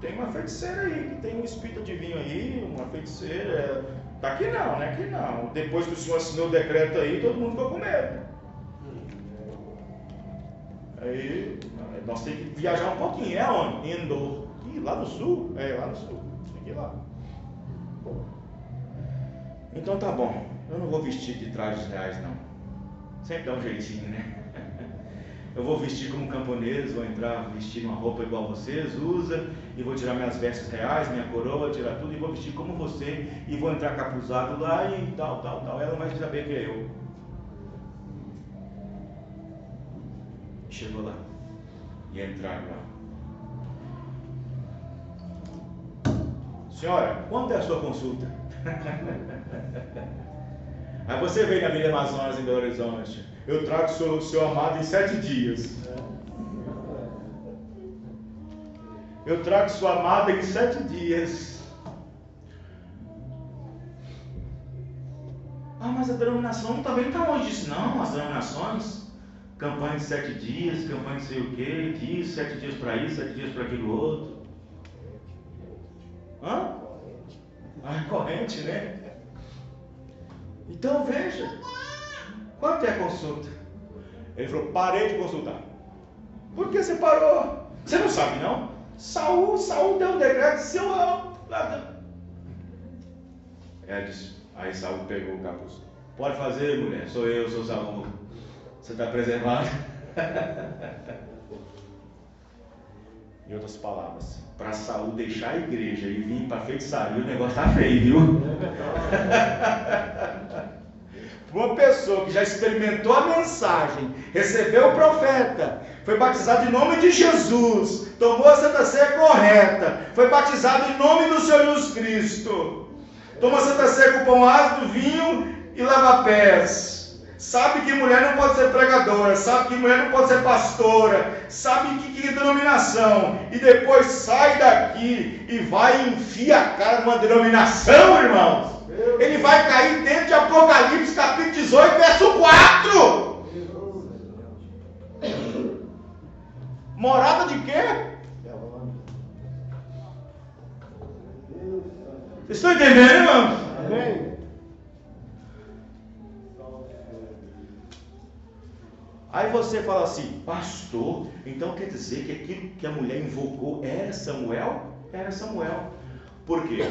tem uma feiticeira aí, que tem um espírito adivinho aí, uma feiticeira. Está aqui não, né? Aqui não. Depois que o senhor assinou o decreto aí, todo mundo ficou com medo. Aí, nós temos que viajar um pouquinho. É onde? Endor. Lá no sul? Lá no sul. Tem que ir lá. Então tá bom. Eu não vou vestir de trajes reais, não. Sempre dá um jeitinho, né? Eu vou vestir como camponês, vou entrar, vestir uma roupa igual vocês, e vou tirar minhas vestes reais, minha coroa, tirar tudo, e vou vestir como você, e vou entrar capuzado lá, e tal. Ela não vai saber que é eu. Chegou lá, e entraram lá. Senhora, quando é a sua consulta? Aí você veio na Vila Amazonas, em Belo Horizonte. Eu trago o seu amado em 7 dias. Eu trago sua amada em 7 dias. Mas a denominação também não está longe disso, não. As denominações, campanha de 7 dias, campanha de sei o quê, disso, 7 dias para isso, 7 dias para aquilo outro. Vai corrente, né? Então veja, quanto é a consulta? Ele falou, parei de consultar. Por que você parou? Você não sabe não? Saul deu um decreto, seu aí Saul pegou o capuz. Pode fazer, mulher, sou Saul. Você está preservado. Em outras palavras, para Saul deixar a igreja e vir para feitiçaria, o negócio tá feio, viu? Uma pessoa que já experimentou a mensagem, recebeu o profeta, foi batizado em nome de Jesus, tomou a Santa Ceia correta, foi batizado em nome do Senhor Jesus Cristo, toma a Santa Ceia com pão ácido, vinho e lava-pés. Sabe que mulher não pode ser pregadora, sabe que mulher não pode ser pastora, sabe que denominação, e depois sai daqui e vai e enfia a cara numa denominação, irmãos. Ele vai cair dentro de Apocalipse capítulo 18, verso 4. Morada de quê? Vocês estão entendendo, irmãos? Amém. Aí você fala assim, pastor, então quer dizer que aquilo que a mulher invocou era Samuel? Era Samuel. Por quê?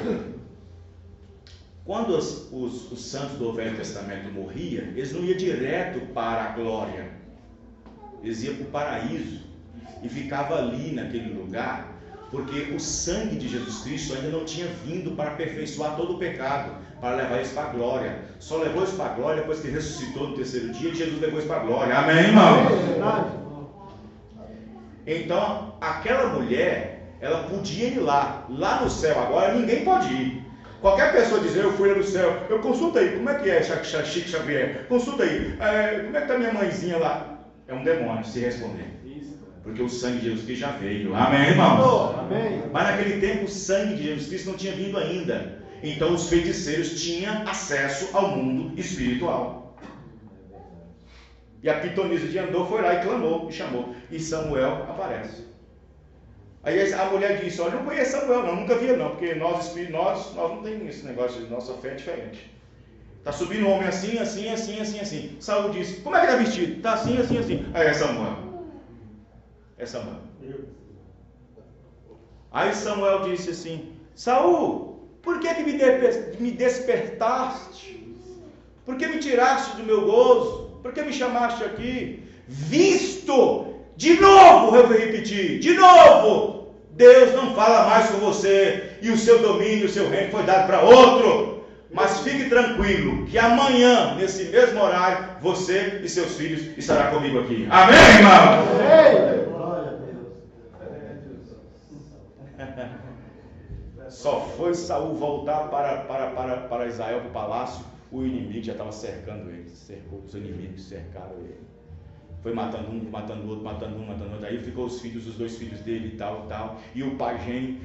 Quando os santos do Velho Testamento morriam, eles não iam direto para a glória. Eles iam para o paraíso e ficavam ali naquele lugar, porque o sangue de Jesus Cristo ainda não tinha vindo para aperfeiçoar todo o pecado, para levar eles para a glória. Só levou eles para a glória depois que ressuscitou no terceiro dia, e Jesus levou eles para a glória. Amém, irmão? Então, aquela mulher, ela podia ir lá no céu agora, ninguém pode ir. Qualquer pessoa dizer, eu fui lá no céu, eu consulta aí, como é que é Chico Xavier? Consulta aí, como é que está minha mãezinha lá? É um demônio se responder. Porque o sangue de Jesus Cristo já veio. Amém, irmãos? Amém. Mas naquele tempo o sangue de Jesus Cristo não tinha vindo ainda. Então os feiticeiros tinham acesso ao mundo espiritual. E a pitonisa de Andor foi lá e clamou, e chamou. E Samuel aparece. Aí a mulher disse, olha, não conheço Samuel não, nunca vi não, porque nós não temos esse negócio, nossa fé é diferente. Está subindo um homem assim. Saul disse, como é que ele está vestido? Está assim. Aí é Samuel. É Samuel. Aí Samuel disse assim, Saul, por que me despertaste? Por que me tiraste do meu gozo? Por que me chamaste aqui? Visto, de novo, eu vou repetir, de novo, Deus não fala mais com você, e o seu domínio, o seu reino foi dado para outro. Mas fique tranquilo, que amanhã, nesse mesmo horário, você e seus filhos estarão comigo aqui. Amém, irmão? Amém. Só foi Saul voltar para Israel, para o palácio, o inimigo já estava cercando ele, cercou os inimigos, cercaram ele. Foi matando um, matando o outro. Aí ficou os dois filhos dele e tal. E o pajem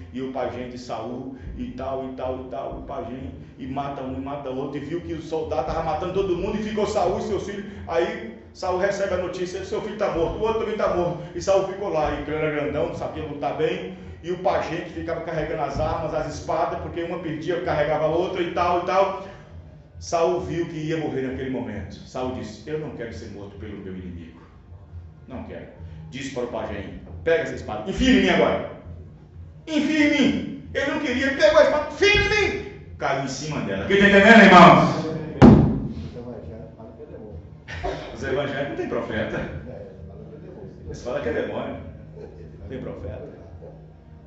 de Saul e tal, o pajem, e mata um, mata outro, e viu que o soldado estava matando todo mundo, e ficou Saul e seus filhos. Aí Saul recebe a notícia, seu filho está morto, o outro também está morto. E Saul ficou lá, e ele era grandão, não sabia lutar bem. E o pajem que ficava carregando as armas, as espadas, porque uma perdia, carregava a outra e tal. Saul viu que ia morrer naquele momento. Saul disse, eu não quero ser morto pelo meu inimigo. Não quero. Disse para o pajem, pega essa espada, enfia em mim agora. Enfia em mim. Ele não queria, pegou a espada, enfia em mim. Caiu em cima dela. Quem está entendendo, irmãos? Os evangélicos não tem profeta. Eles falam que é demônio. Não tem profeta.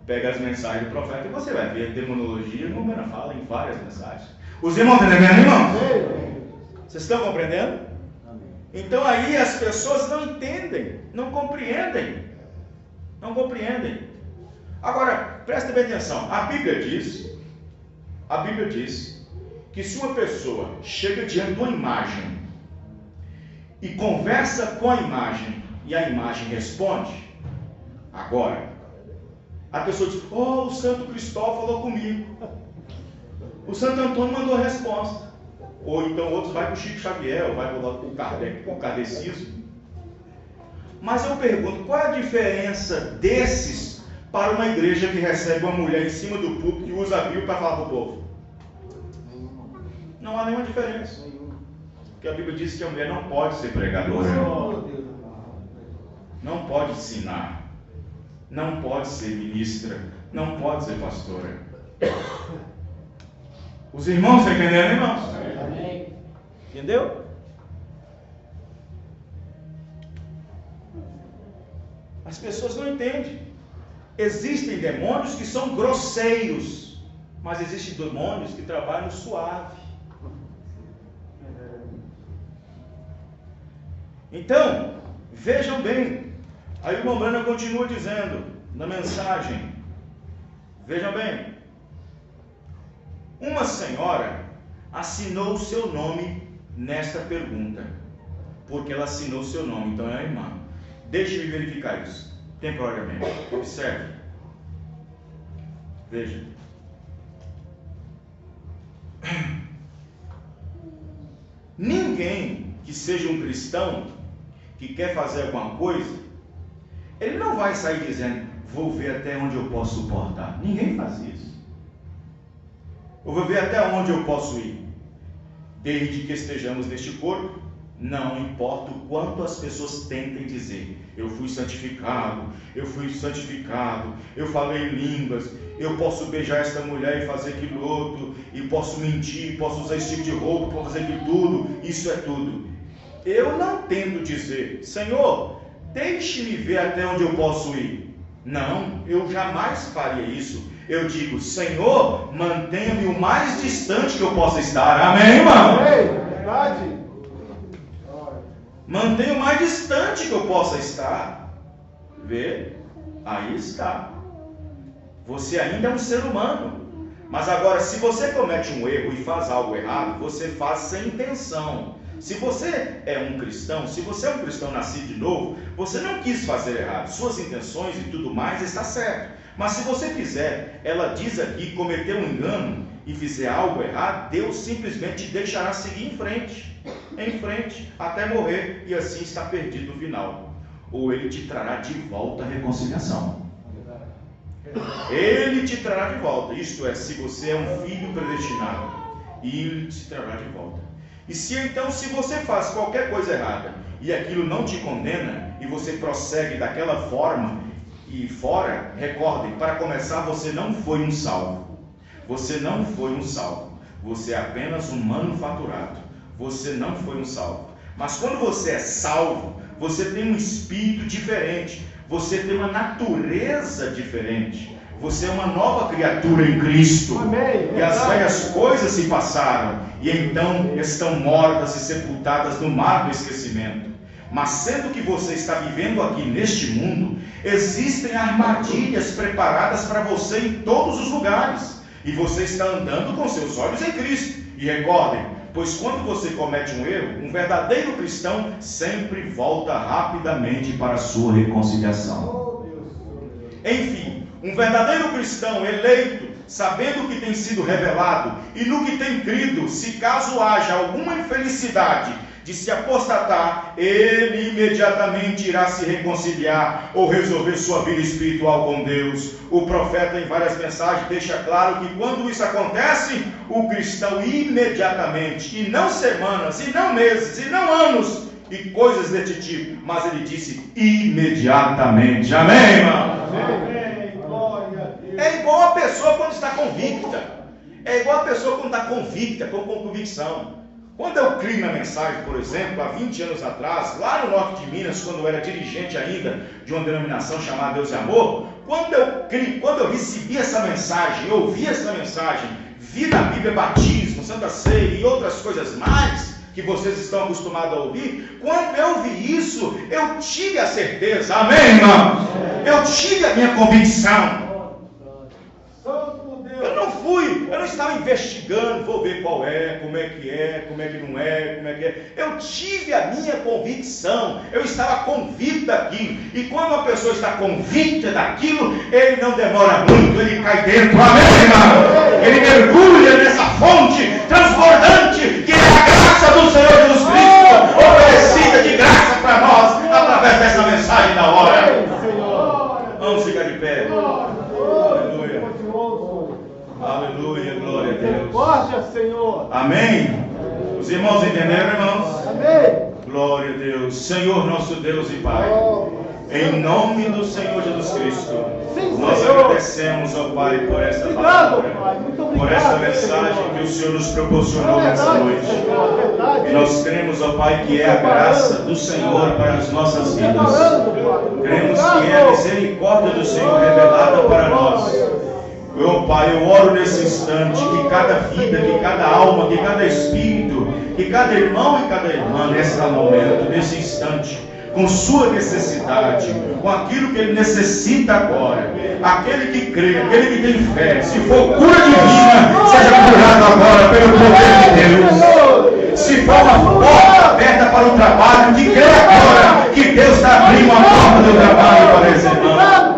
Pega as mensagens do profeta e você vai ver a demonologia, como ela fala em várias mensagens. Os irmãos estão entendendo, irmãos? Vocês estão compreendendo? Então aí as pessoas não entendem, não compreendem. Agora, presta bem atenção, a Bíblia diz que se uma pessoa chega diante de uma imagem e conversa com a imagem e a imagem responde, agora, a pessoa diz, o Santo Cristóvão falou comigo, o Santo Antônio mandou a resposta. Ou então outros vai para o Chico Xavier, ou vai para o kardecismo. Mas eu pergunto, qual é a diferença desses para uma igreja que recebe uma mulher em cima do púlpito e usa a Bíblia para falar para o povo? Não há nenhuma diferença. Porque a Bíblia diz que a mulher não pode ser pregadora, não pode ensinar, não pode ser ministra, não pode ser pastora. Os irmãos estão entendendo, irmãos? Entendeu? As pessoas não entendem. Existem demônios que são grosseiros, mas existem demônios que trabalham suave. Então, vejam bem, aí o irmão Branham continua dizendo na mensagem, vejam bem, uma senhora assinou o seu nome nesta pergunta, porque ela assinou o seu nome, então é a irmã. Deixe-me verificar isso, temporariamente, observe, veja. Ninguém que seja um cristão, que quer fazer alguma coisa, ele não vai sair dizendo, vou ver até onde eu posso suportar. Ninguém faz isso. Eu vou ver até onde eu posso ir. Desde que estejamos neste corpo, não importa o quanto as pessoas tentem dizer, eu fui santificado, eu falei em línguas, eu posso beijar esta mulher e fazer aquilo outro, e posso mentir, posso usar esse tipo de roupa, posso fazer aquilo tudo, isso é tudo. Eu não tento dizer, Senhor, deixe-me ver até onde eu posso ir. Não, eu jamais faria isso. Eu digo, Senhor, mantenha-me o mais distante que eu possa estar. Amém, irmão? Verdade. Mantenha o mais distante que eu possa estar. Vê? Aí está. Você ainda é um ser humano. Mas agora, se você comete um erro e faz algo errado, você faz sem intenção. Se você é um cristão, se você é um cristão nascido de novo, você não quis fazer errado. Suas intenções e tudo mais está certo. Mas se você fizer, ela diz aqui, cometer um engano e fizer algo errado, Deus simplesmente te deixará seguir em frente, até morrer, e assim está perdido no final. Ou Ele te trará de volta a reconciliação. Ele te trará de volta, isto é, se você é um filho predestinado, Ele te trará de volta. E se então, se você faz qualquer coisa errada, e aquilo não te condena, e você prossegue daquela forma, e fora, recordem, para começar, você não foi um salvo. Você não foi um salvo. Você é apenas um manufaturado. Você não foi um salvo. Mas quando você é salvo, você tem um espírito diferente. Você tem uma natureza diferente. Você é uma nova criatura em Cristo. Amém. E as velhas coisas se passaram, e então estão mortas e sepultadas no mar do esquecimento. Mas sendo que você está vivendo aqui neste mundo, existem armadilhas preparadas para você em todos os lugares. E você está andando com seus olhos em Cristo. E recordem, pois quando você comete um erro, um verdadeiro cristão sempre volta rapidamente para a sua reconciliação. Enfim, um verdadeiro cristão eleito, sabendo o que tem sido revelado e no que tem crido, se caso haja alguma infelicidade de se apostatar, ele imediatamente irá se reconciliar ou resolver sua vida espiritual com Deus. O profeta, em várias mensagens, deixa claro que quando isso acontece, o cristão imediatamente, e não semanas, e não meses, e não anos, e coisas desse tipo, mas ele disse imediatamente. Amém, irmão? Amém. Glória a Deus. É igual a pessoa quando está convicta. É igual a pessoa quando está convicta, com convicção. Quando eu criei na mensagem, por exemplo, há 20 anos atrás, lá no norte de Minas, quando eu era dirigente ainda de uma denominação chamada Deus e Amor, quando eu recebi essa mensagem, eu ouvi essa mensagem, vi na Bíblia batismo, Santa Ceia e outras coisas mais que vocês estão acostumados a ouvir, quando eu vi isso, eu tive a certeza, amém, irmão? Eu tive a minha convicção. Eu não estava investigando, vou ver qual é, como é que não é, como é que é. Eu tive a minha convicção, eu estava convicto daquilo. E quando uma pessoa está convicta daquilo, ele não demora muito, ele cai dentro, amém, irmão? Ele mergulha nessa fonte transbordante, que é a graça do Senhor Jesus Cristo, oferecida de graça para nós, através dessa mensagem da hora. Vamos ficar de pé. Aleluia, glória a Deus. Misericórdia, Senhor. Amém? Os irmãos entenderam, irmãos? Amém. Glória a Deus. Senhor nosso Deus e Pai, em nome do Senhor Jesus Cristo, Sim, nós Senhor. agradecemos, ó Pai, por esta Obrigado, palavra, Pai. Muito obrigado, por esta mensagem Senhor. que o Senhor nos proporcionou nessa noite. Senhor, verdade. E nós cremos, ó Pai, que é a graça do Senhor para as nossas vidas. Cremos que é a misericórdia do Senhor revelada para nós. Ó Pai, eu oro nesse instante que cada vida, que cada alma, que cada espírito, que cada irmão e cada irmã, nesse momento, nesse instante, com sua necessidade, com aquilo que ele necessita agora, aquele que crê, aquele que tem fé, se for cura divina, seja curado agora pelo poder de Deus. Se for uma porta aberta para o trabalho, que crê agora que Deus está abrindo a porta do trabalho para esse irmão.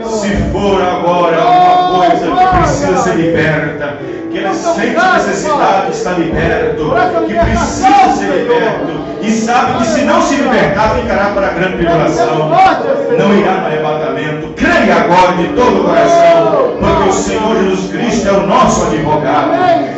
Se for agora alguma coisa que precisa ser liberta, que ele sente necessidade de estar liberto, que precisa ser liberto, e sabe que se não se libertar, ficará para a grande tribulação, não irá no arrebatamento. Creia agora de todo o coração, porque o Senhor Jesus Cristo é o nosso advogado.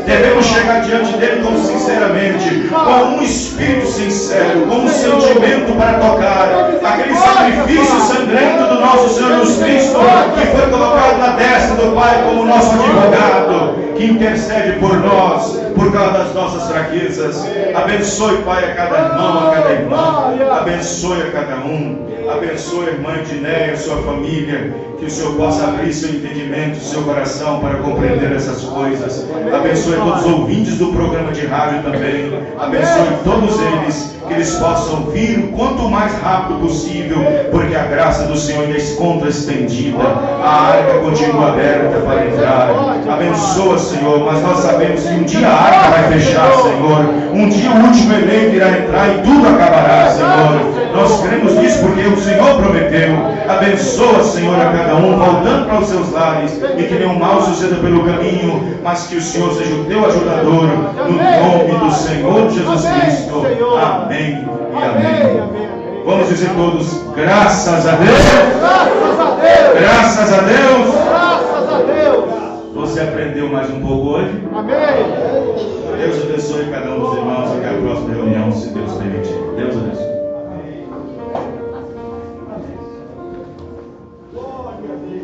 Devemos chegar diante dele como sinceramente, com um espírito sincero, com um sentimento para tocar aquele sacrifício sangrento do nosso Senhor Jesus Cristo, que foi colocado na destra do Pai como nosso advogado, que intercede por nós, por causa das nossas fraquezas. Abençoe, Pai, a cada irmão, a cada irmã. Abençoe a cada um. Abençoe a irmã Dinéia, sua família. Que o Senhor possa abrir seu entendimento, seu coração para compreender essas coisas. Abençoe todos os ouvintes do programa de rádio também. Abençoe todos eles, que eles possam vir o quanto mais rápido possível, porque a graça do Senhor ainda encontra estendida. A arca continua aberta para entrar. Abençoa, Senhor, mas nós sabemos que um dia a arca vai fechar, Senhor. Um dia o último eleito irá entrar e tudo acabará, Senhor. Nós cremos nisso porque o Senhor prometeu. Abençoa, Senhor, a cada um, voltando para os seus lares, e que nenhum mal suceda pelo caminho, mas que o Senhor seja o teu ajudador, no nome do Senhor Jesus Cristo. Amém e amém. Vamos dizer todos, graças a Deus. Graças a Deus. Graças a Deus. Graças a Deus. Você aprendeu mais um pouco hoje? Amém. Deus abençoe cada um dos irmãos. Até a próxima reunião, se Deus permitir. Deus abençoe. Glória a Deus.